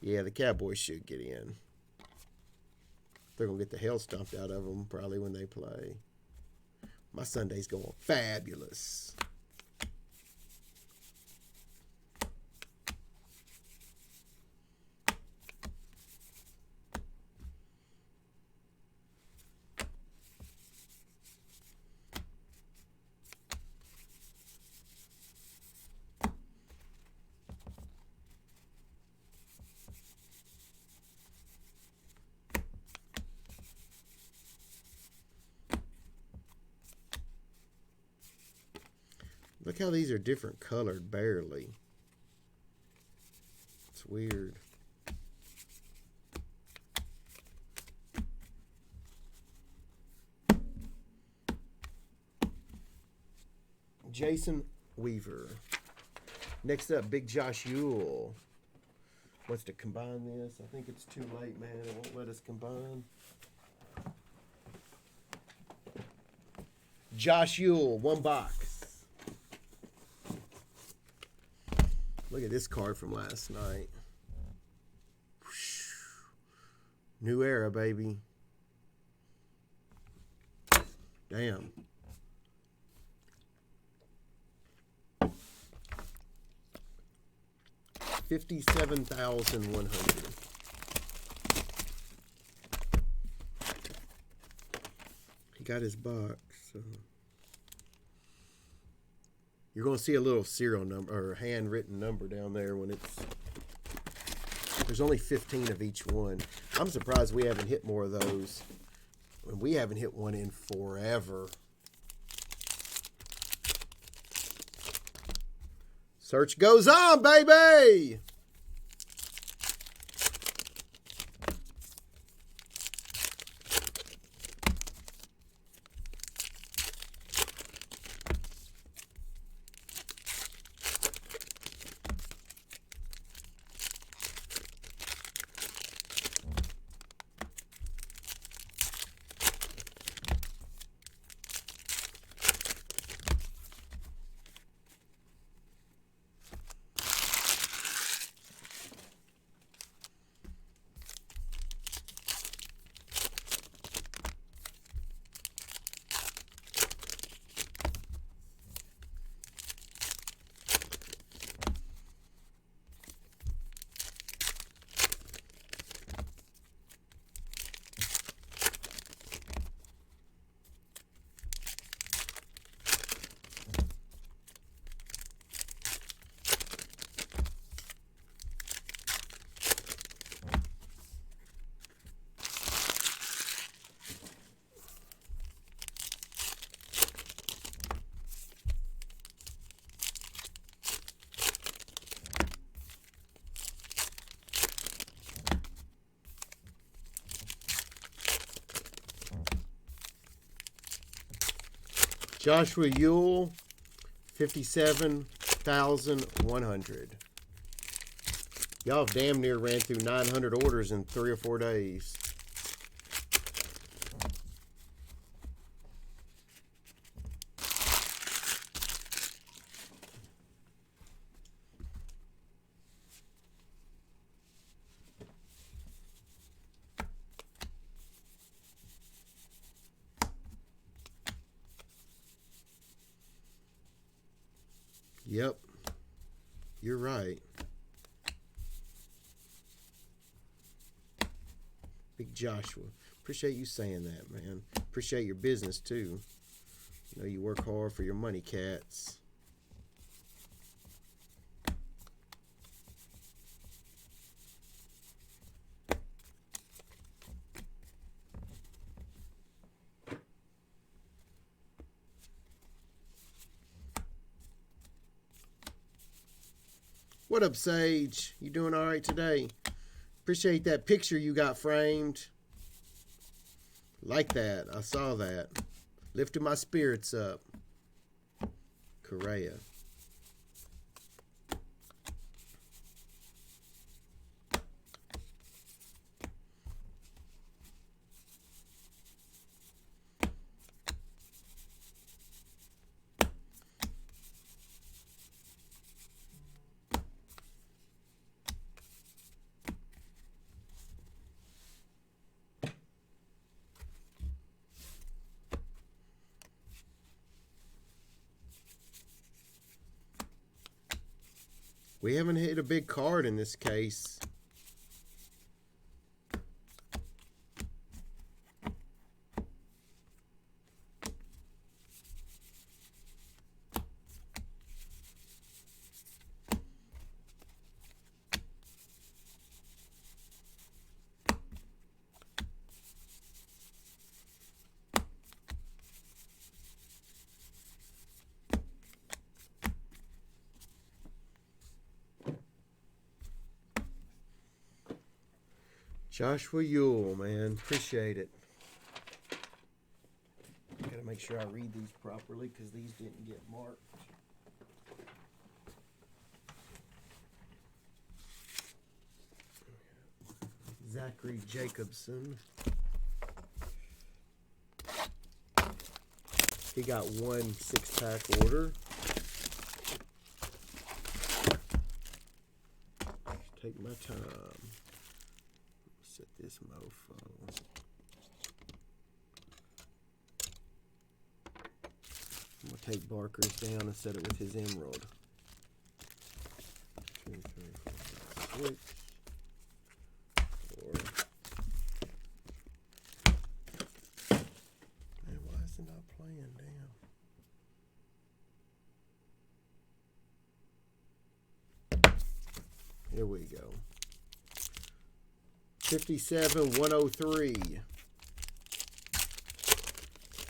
Yeah, the Cowboys should get in. They're going to get the hell stomped out of them probably when they play. My Sunday's going fabulous. Look how these are different colored, barely. It's weird. Jason Weaver. Next up, Big Josh Yule. Wants to combine this. I think it's too late, man. It won't let us combine. Josh Yule, one box. Look at this card from last night. New era, baby. Damn. $57,100. He got his box. So. You're going to see a little serial number or handwritten number down there when it's. There's only 15 of each one. I'm surprised we haven't hit more of those. We haven't hit one in forever. Search goes on, baby! Joshua Yule, 57,100. Y'all have damn near ran through 900 orders in 3 or 4 days. Yep. You're right. Big Joshua. Appreciate you saying that, man. Appreciate your business, too. You know, you work hard for your money, cats. What up, Sage? You doing all right today? Appreciate that picture you got framed. Like that. I saw that. Lifted my spirits up. Correa. We haven't hit a big card in this case. Joshua Yule, man. Appreciate it. Gotta make sure I read these properly because these didn't get marked. Zachary Jacobson. He got one 6-pack order. Take my time. Set this mofo. I'm gonna take Barker's down and set it with his emerald. 2, 3, 4, 5, 6. 4. Man, why is it not playing? Damn. Here we go. 57-103.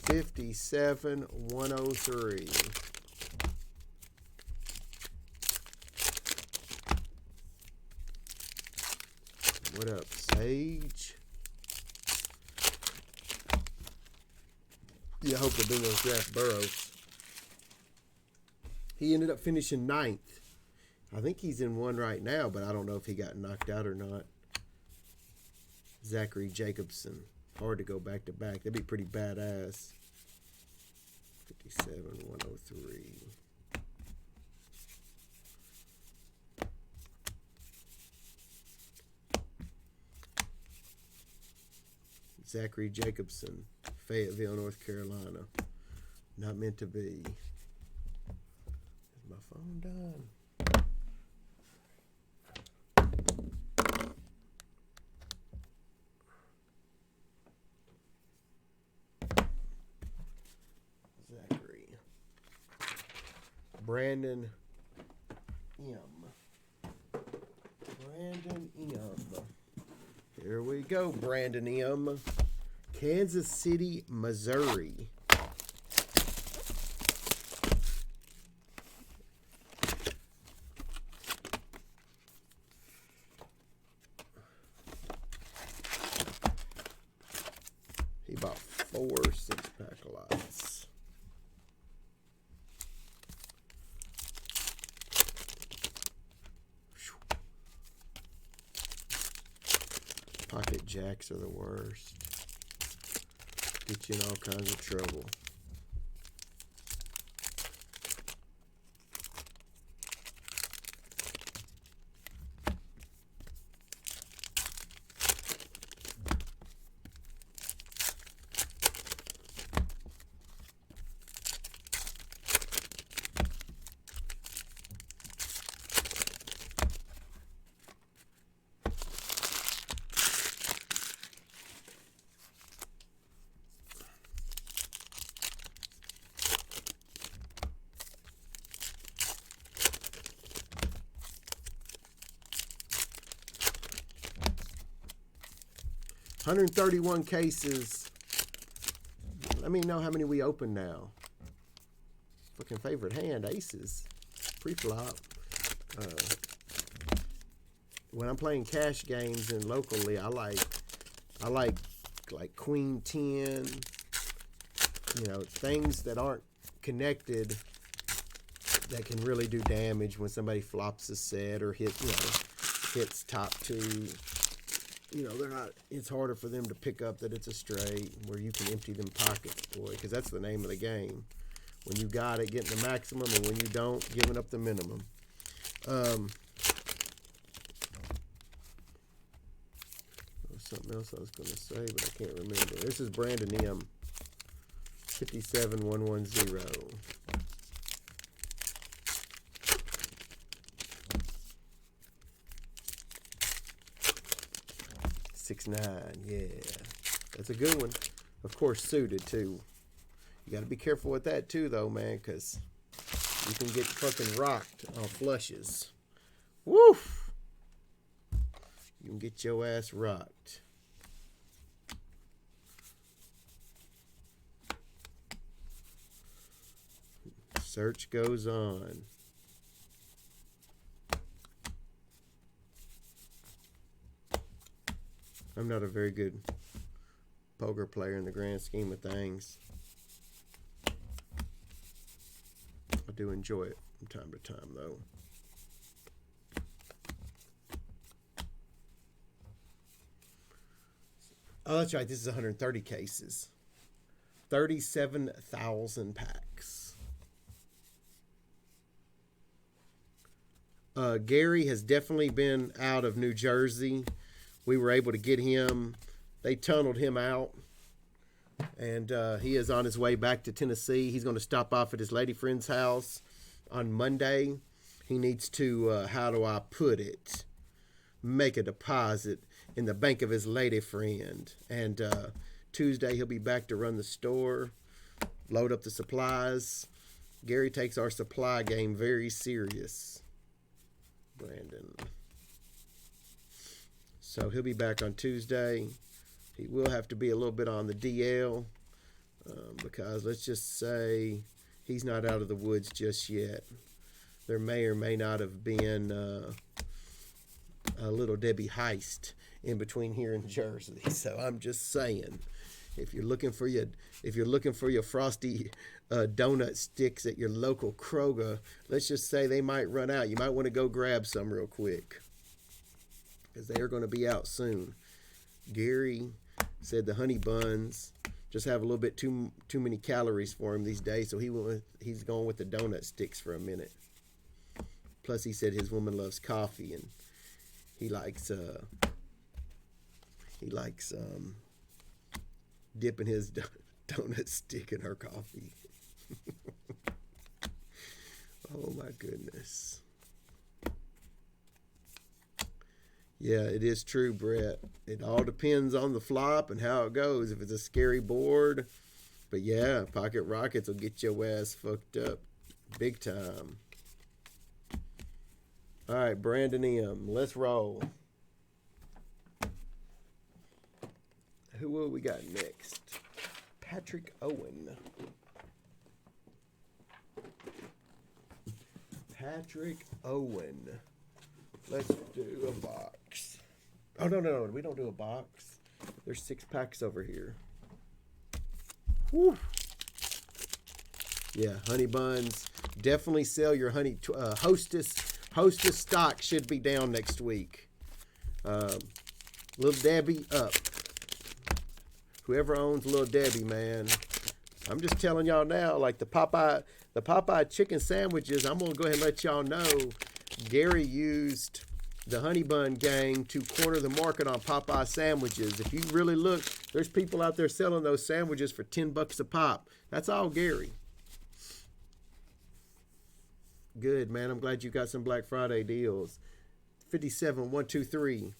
57-103. What up, Sage? Yeah, I hope the Bengals draft Burrows. He ended up finishing 9th. I think he's in one right now, but I don't know if he got knocked out or not. Zachary Jacobson. Hard to go back to back. That'd be pretty badass. 57-103. Zachary Jacobson, Fayetteville, North Carolina. Not meant to be. Is my phone done? Brandon M. Brandon M. Here we go, Brandon M. Kansas City, Missouri. He bought 4 6-pack lots. Pocket jacks are the worst. Get you in all kinds of trouble. 131 cases. Let me know how many we open now. Fucking favorite hand, aces. Pre-flop. When I'm playing cash games and locally, I like queen 10. You know, things that aren't connected that can really do damage when somebody flops a set or hits top two. You know, they're not. It's harder for them to pick up that it's a straight where you can empty them pockets, boy, because that's the name of the game. When you got it, getting the maximum, and when you don't, giving up the minimum. There was something else I was going to say, but I can't remember. This is Brandon M. 57110. Six nine, yeah, that's a good one. Of course, suited too. You got to be careful with that too, though, man, because you can get fucking rocked on flushes. Woof! You can get your ass rocked. Search goes on. I'm not a very good poker player in the grand scheme of things. I do enjoy it from time to time, though. Oh, that's right. This is 130 cases. 37,000 packs. Gary has definitely been out of New Jersey. We were able to get him. They tunneled him out. And he is on his way back to Tennessee. He's going to stop off at his lady friend's house on Monday. He needs to, how do I put it, make a deposit in the bank of his lady friend. And Tuesday he'll be back to run the store, load up the supplies. Gary takes our supply game very serious. Brandon. So he'll be back on Tuesday. He will have to be a little bit on the DL because let's just say he's not out of the woods just yet. There may or may not have been a little Debbie heist in between here and Jersey. So I'm just saying, if you're looking for your frosty donut sticks at your local Kroger, let's just say they might run out. You might want to go grab some real quick because they are going to be out soon. Gary said the honey buns just have a little bit too many calories for him these days, so he's going with the donut sticks for a minute. Plus, he said his woman loves coffee and he likes dipping his donut stick in her coffee. Oh my goodness. Yeah, it is true, Brett. It all depends on the flop and how it goes. If it's a scary board. But yeah, pocket rockets will get your ass fucked up big time. All right, Brandon M. Let's roll. Who will we got next? Patrick Owen. Patrick Owen. Let's do a box. Oh, no. We don't do a box. There's 6 packs over here. Woo. Yeah, honey buns. Definitely sell your honey. Hostess stock should be down next week. Little Debbie up. Whoever owns Little Debbie, man. I'm just telling y'all now, like the Popeye chicken sandwiches, I'm going to go ahead and let y'all know Gary used the Honey Bun Gang to corner the market on Popeye sandwiches. If you really look, there's people out there selling those sandwiches for $10 a pop. That's all Gary. Good, man. I'm glad you got some Black Friday deals. 57123.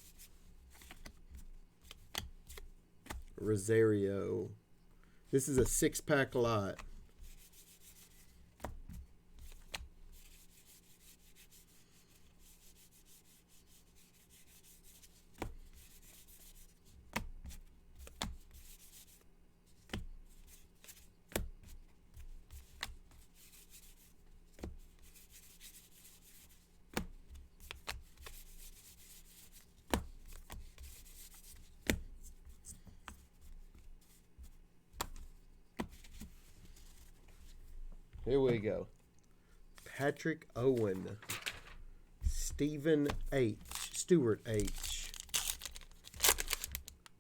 Rosario. This is a 6-pack lot. Here we go. Patrick Owen. Stephen H. Stewart H.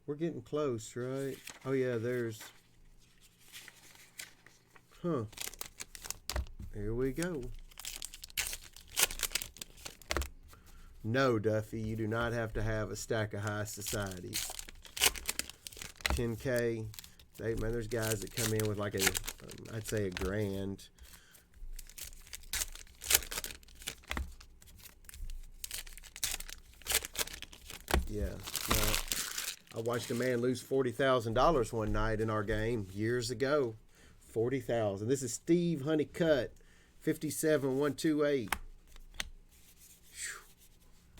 We're getting close, right? Oh, yeah, there's... Huh. Here we go. No, Duffy, you do not have to have a stack of high societies. 10K. Man, there's guys that come in with like I'd say $1,000. Yeah. No. I watched a man lose $40,000 one night in our game years ago. 40,000. This is Steve Honeycutt, 57-128.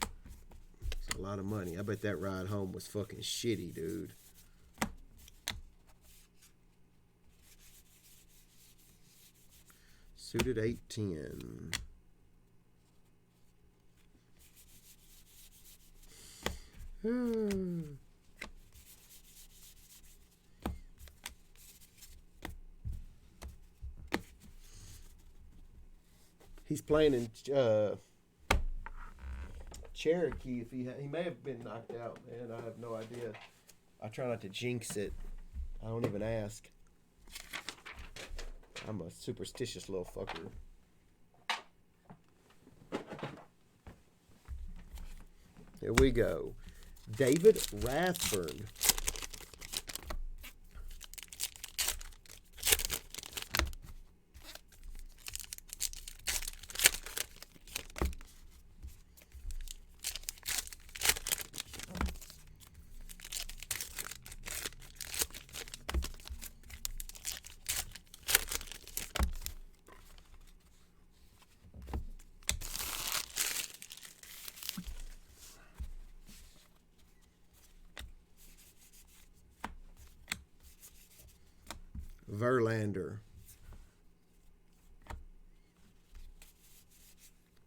It's a lot of money. I bet that ride home was fucking shitty, dude. Suited 810. He's playing in Cherokee. If he may have been knocked out, man. I have no idea. I try not to jinx it. I don't even ask. I'm a superstitious little fucker. Here we go. David Rathburn. Verlander.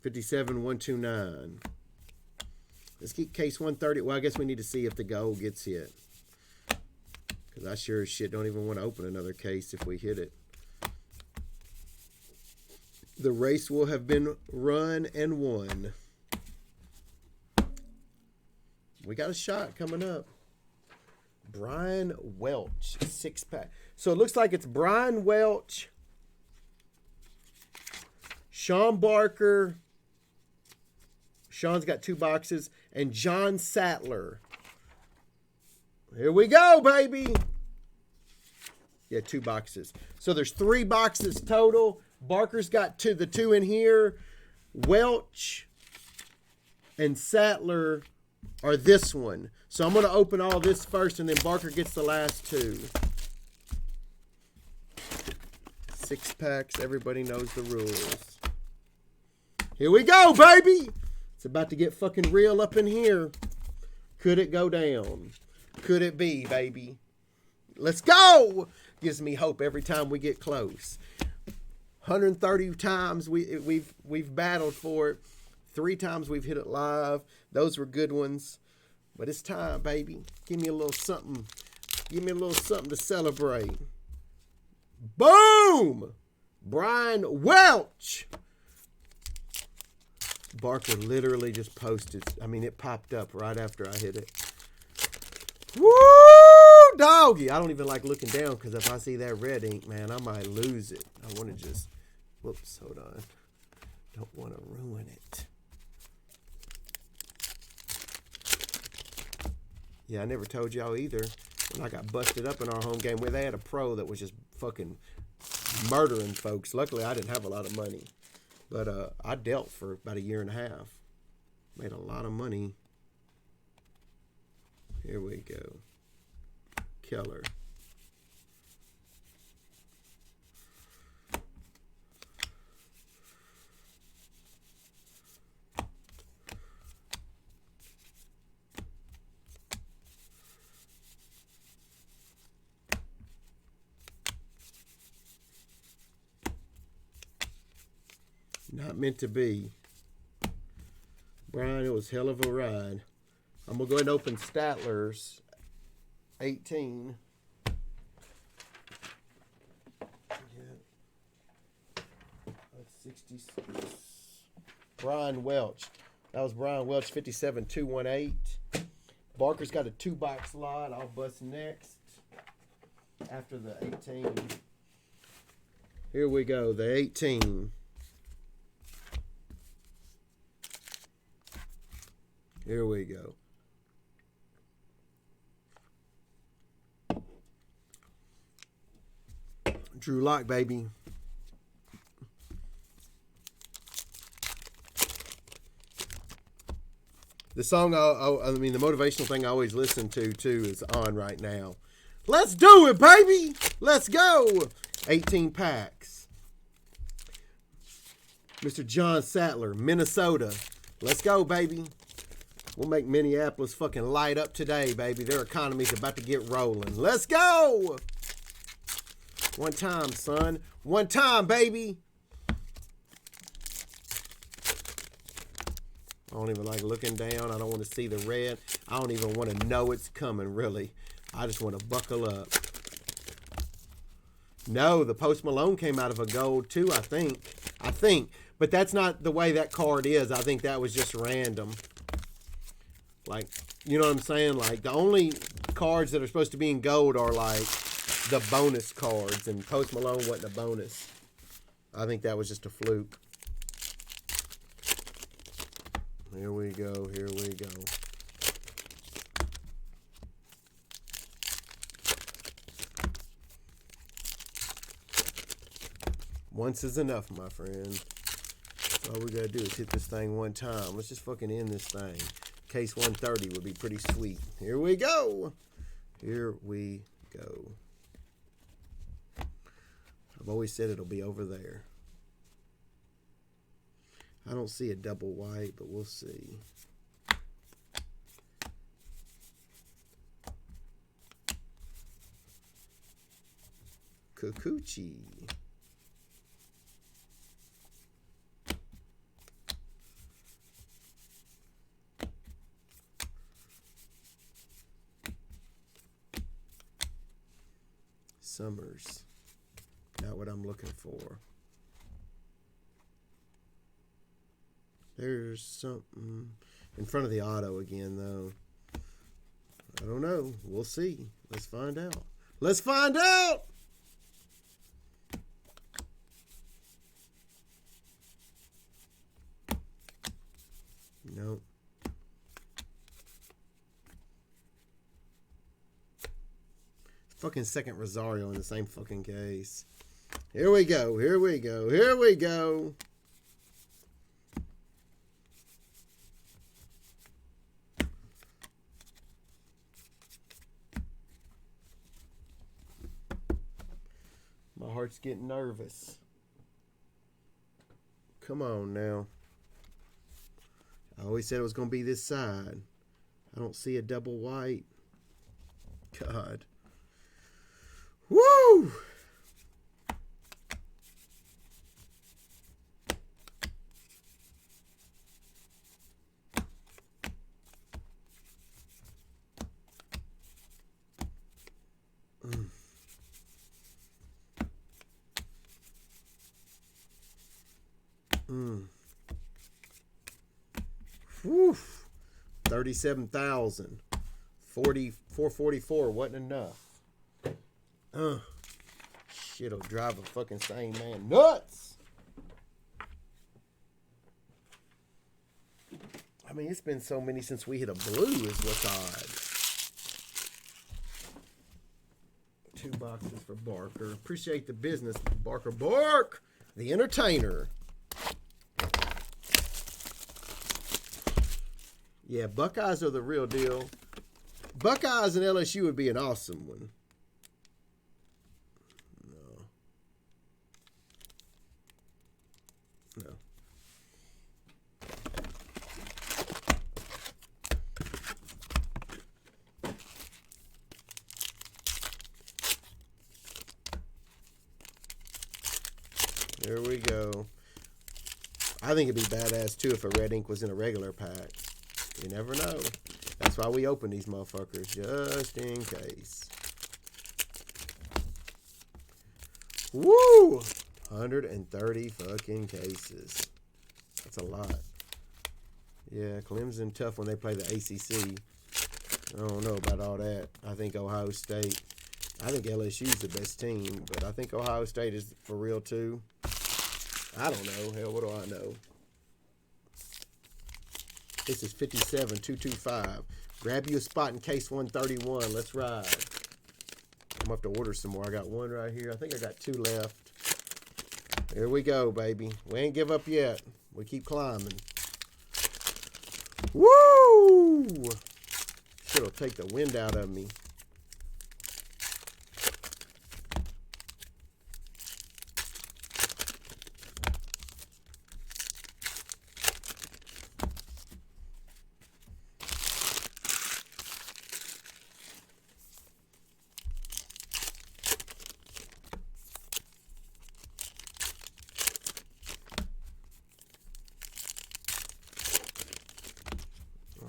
57-129. Let's get case 130. Well, I guess we need to see if the goal gets hit. Because I sure as shit don't even want to open another case if we hit it. The race will have been run and won. We got a shot coming up. Brian Welch, 6-pack. So it looks like it's Brian Welch, Sean Barker. Sean's got 2 boxes. And John Sattler. Here we go, baby. Yeah, 2 boxes. So there's 3 boxes total. Barker's got the 2 in here. Welch and Sattler are this one. So I'm going to open all this first, and then Barker gets the last 2. 6 packs. Everybody knows the rules. Here we go, baby. It's about to get fucking real up in here. Could it go down? Could it be, baby? Let's go. Gives me hope every time we get close. 130 times we've battled for it. 3 times we've hit it live. Those were good ones. But it's time, baby. Give me a little something. Give me a little something to celebrate. Boom! Brian Welch. Barker literally just posted. I mean, it popped up right after I hit it. Woo, doggy. I don't even like looking down because if I see that red ink, man, I might lose it. I want to just, whoops, hold on. Don't want to ruin it. Yeah, I never told y'all either. When I got busted up in our home game, where they had a pro that was just fucking murdering folks. Luckily, I didn't have a lot of money. But I dealt for about 1.5 years. Made a lot of money. Here we go. Keller. Not meant to be. Brian, it was hell of a ride. I'm going to go ahead and open Statler's 18. Yeah. 66. Brian Welch. That was Brian Welch, 57-218. Barker's got a 2-box lot. I'll bust next after the 18. Here we go, the 18. Here we go. Drew Lock, baby. The song, I mean, the motivational thing I always listen to, too, is on right now. Let's do it, baby! Let's go! 18 packs. Mr. John Sattler, Minnesota. Let's go, baby. We'll make Minneapolis fucking light up today, baby. Their economy's about to get rolling. Let's go! One time, son. One time, baby. I don't even like looking down. I don't want to see the red. I don't even want to know it's coming, really. I just want to buckle up. No, the Post Malone came out of a gold, too, I think. But that's not the way that card is. I think that was just random. Like, you know what I'm saying? Like, the only cards that are supposed to be in gold are, like, the bonus cards. And Post Malone wasn't a bonus. I think that was just a fluke. Here we go, here we go. Once is enough, my friend. All we gotta do is hit this thing one time. Let's just fucking end this thing. Case 130 would be pretty sweet. Here we go. Here we go. I've always said it'll be over there. I don't see a double white, but we'll see. Kikuchi. Summers. Not what I'm looking for. There's something in front of the auto again, though. I don't know. We'll see. Let's find out. Let's find out! Nope. Fucking second Rosario in the same fucking case. Here we go. Here we go. Here we go. My heart's getting nervous. Come on now. I always said it was going to be this side. I don't see a double white. God. Woo! Whew. 37,000. 444 wasn't enough. Shit'll drive a fucking sane man nuts. I mean, it's been so many since we hit a blue is what's odd. 2 boxes for Barker. Appreciate the business, Barker. Bark! The entertainer. Yeah, Buckeyes are the real deal. Buckeyes and LSU would be an awesome one. No. There we go. I think it'd be badass too if a red ink was in a regular pack. You never know. That's why we open these motherfuckers, just in case. Woo! 130 fucking cases. That's a lot. Yeah, Clemson tough when they play the ACC. I don't know about all that. I think Ohio State. I think LSU's the best team, but I think Ohio State is for real too. I don't know. Hell, what do I know? This is 57-225. Grab you a spot in case 131. Let's ride. I'm going to have to order some more. I got one right here. I think I got 2 left. Here we go, baby. We ain't give up yet. We keep climbing. Woo! Shit'll take the wind out of me.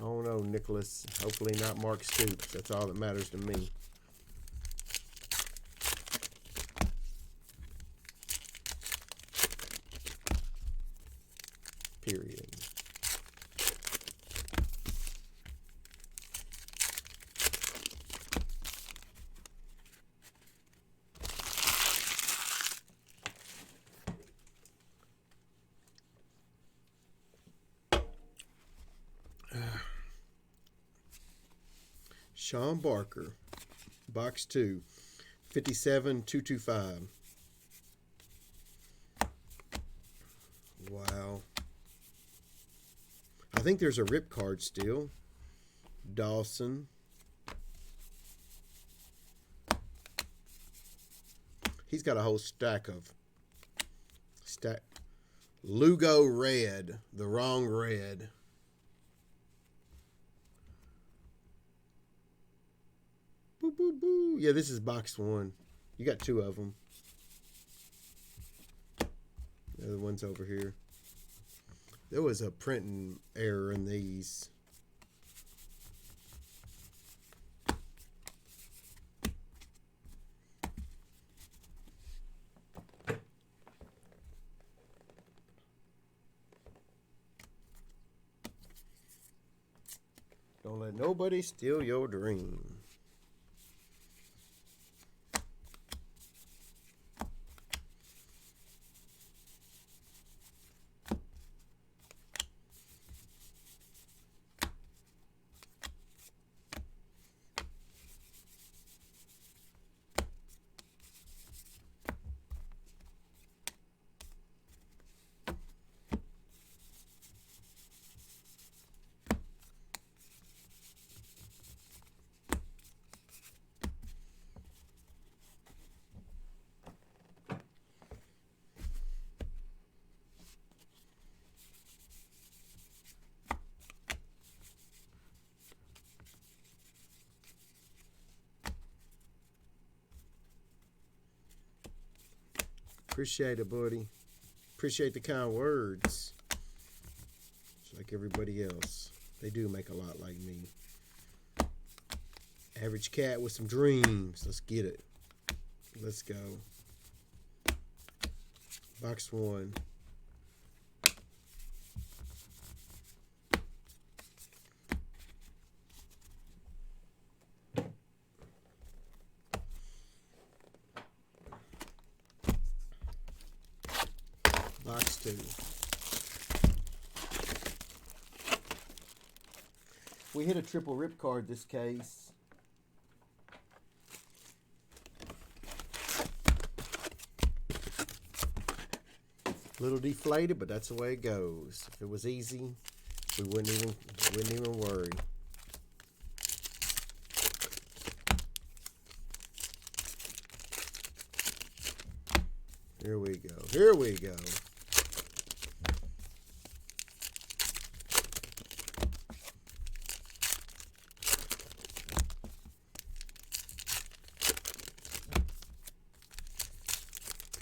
Oh no, Nicholas. Hopefully not Mark Stoops. That's all that matters to me. Period. Sean Barker, box 2, 57-225. Wow. I think there's a rip card still. Dawson. He's got a whole stack. Lugo red, the wrong red. Boo, boo, boo. Yeah, this is box 1. You got 2 of them. The other one's over here. There was a printing error in these. Don't let nobody steal your dream. Appreciate it, buddy. Appreciate the kind words. Just like everybody else. They do make a lot like me. Average cat with some dreams. Let's get it. Let's go. Box 1. Box 2. We hit a triple rip card this case. A little deflated, but that's the way it goes. If it was easy, we wouldn't even worry. Here we go. Here we go.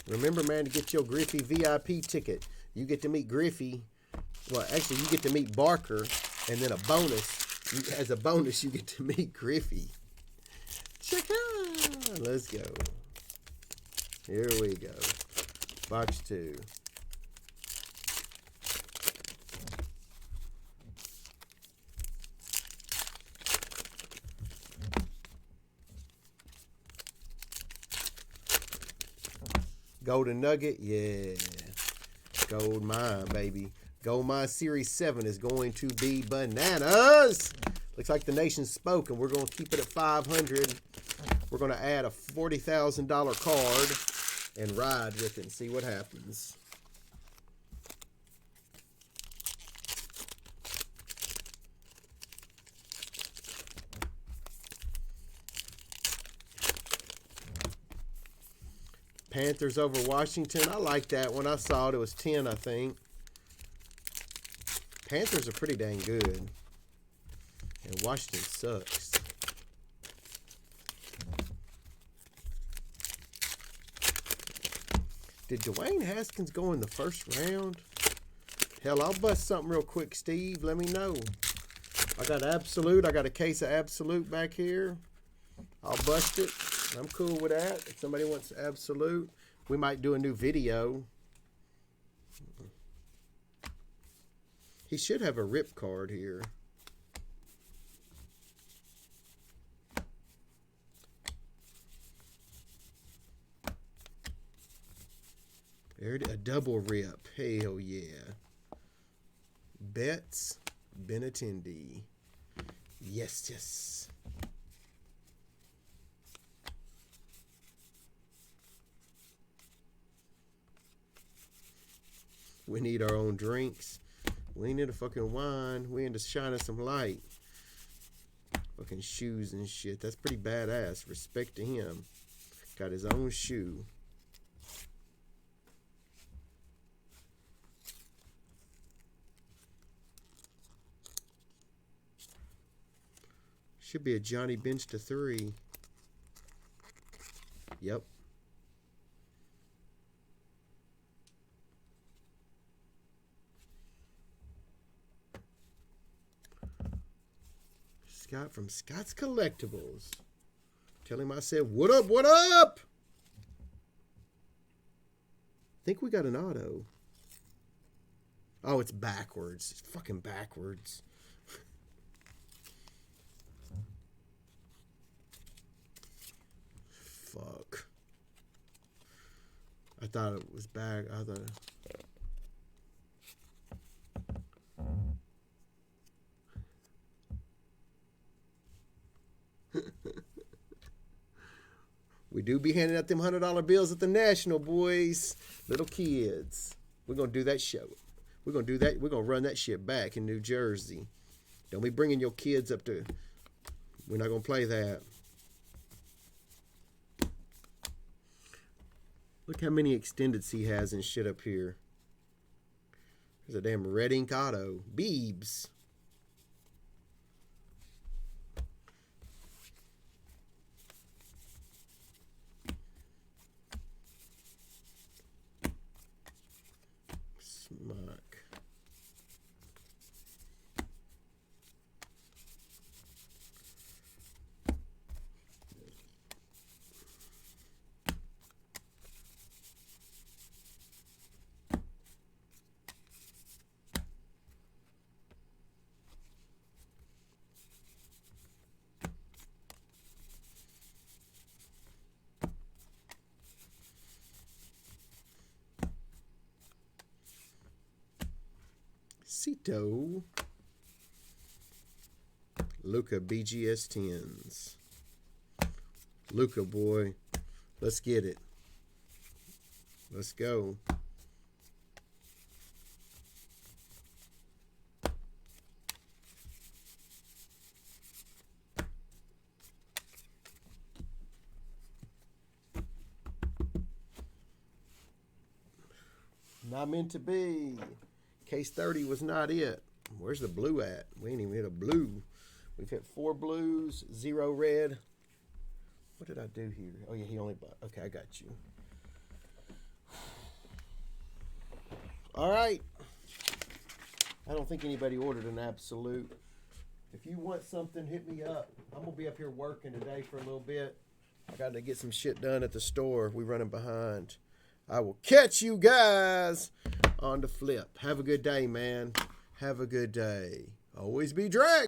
Remember, man, to get your Griffey VIP ticket, you get to meet Griffey. Well, actually, you get to meet Barker, and then a bonus. As a bonus, you get to meet Griffey. Check out. Let's go. Here we go. Box 2. Golden Nugget, yeah. Gold Mine, baby. Gold Mine Series 7 is going to be bananas. Looks like the nation spoke, and we're going to keep it at 500. We're going to add a $40,000 card and ride with it and see what happens. Panthers over Washington. I like that one. I saw it was 10, I think. Panthers are pretty dang good. And Washington sucks. Did Dwayne Haskins go in the first round? Hell, I'll bust something real quick, Steve. Let me know. I got Absolute. I got a case of Absolute back here. I'll bust it. I'm cool with that. If somebody wants Absolute, we might do a new video. He should have a rip card here. There it is, a double rip. Hell yeah. Betts Benintendi. Yes, yes. We need our own drinks. We need a fucking wine. We need to shine us some light. Fucking shoes and shit. That's pretty badass. Respect to him. Got his own shoe. Should be a Johnny Bench to 3. Yep. Scott from Scott's Collectibles. Tell him I said, what up, what up? Think we got an auto. Oh, it's backwards. It's fucking backwards. Fuck. I thought it was back. I thought... We do be handing out them $100 bills at the National, boys. Little kids. We're going to do that show. We're going to do that. We're going to run that shit back in New Jersey. Don't be bringing your kids up to... We're not going to play that. Look how many extendeds he has and shit up here. There's a damn red ink auto. Beebs. Smock. Cito. Luca BGS 10s. Luca, boy. Let's get it. Let's go. Not meant to be. Case 30 was not it. Where's the blue at? We ain't even hit a blue. We've hit 4 blues, 0 red. What did I do here? Oh, yeah, he only bought. Okay, I got you. All right. I don't think anybody ordered an Absolute. If you want something, hit me up. I'm going to be up here working today for a little bit. I got to get some shit done at the store. We're running behind. I will catch you guys on the flip. Have a good day, man. Have a good day. Always be dragged.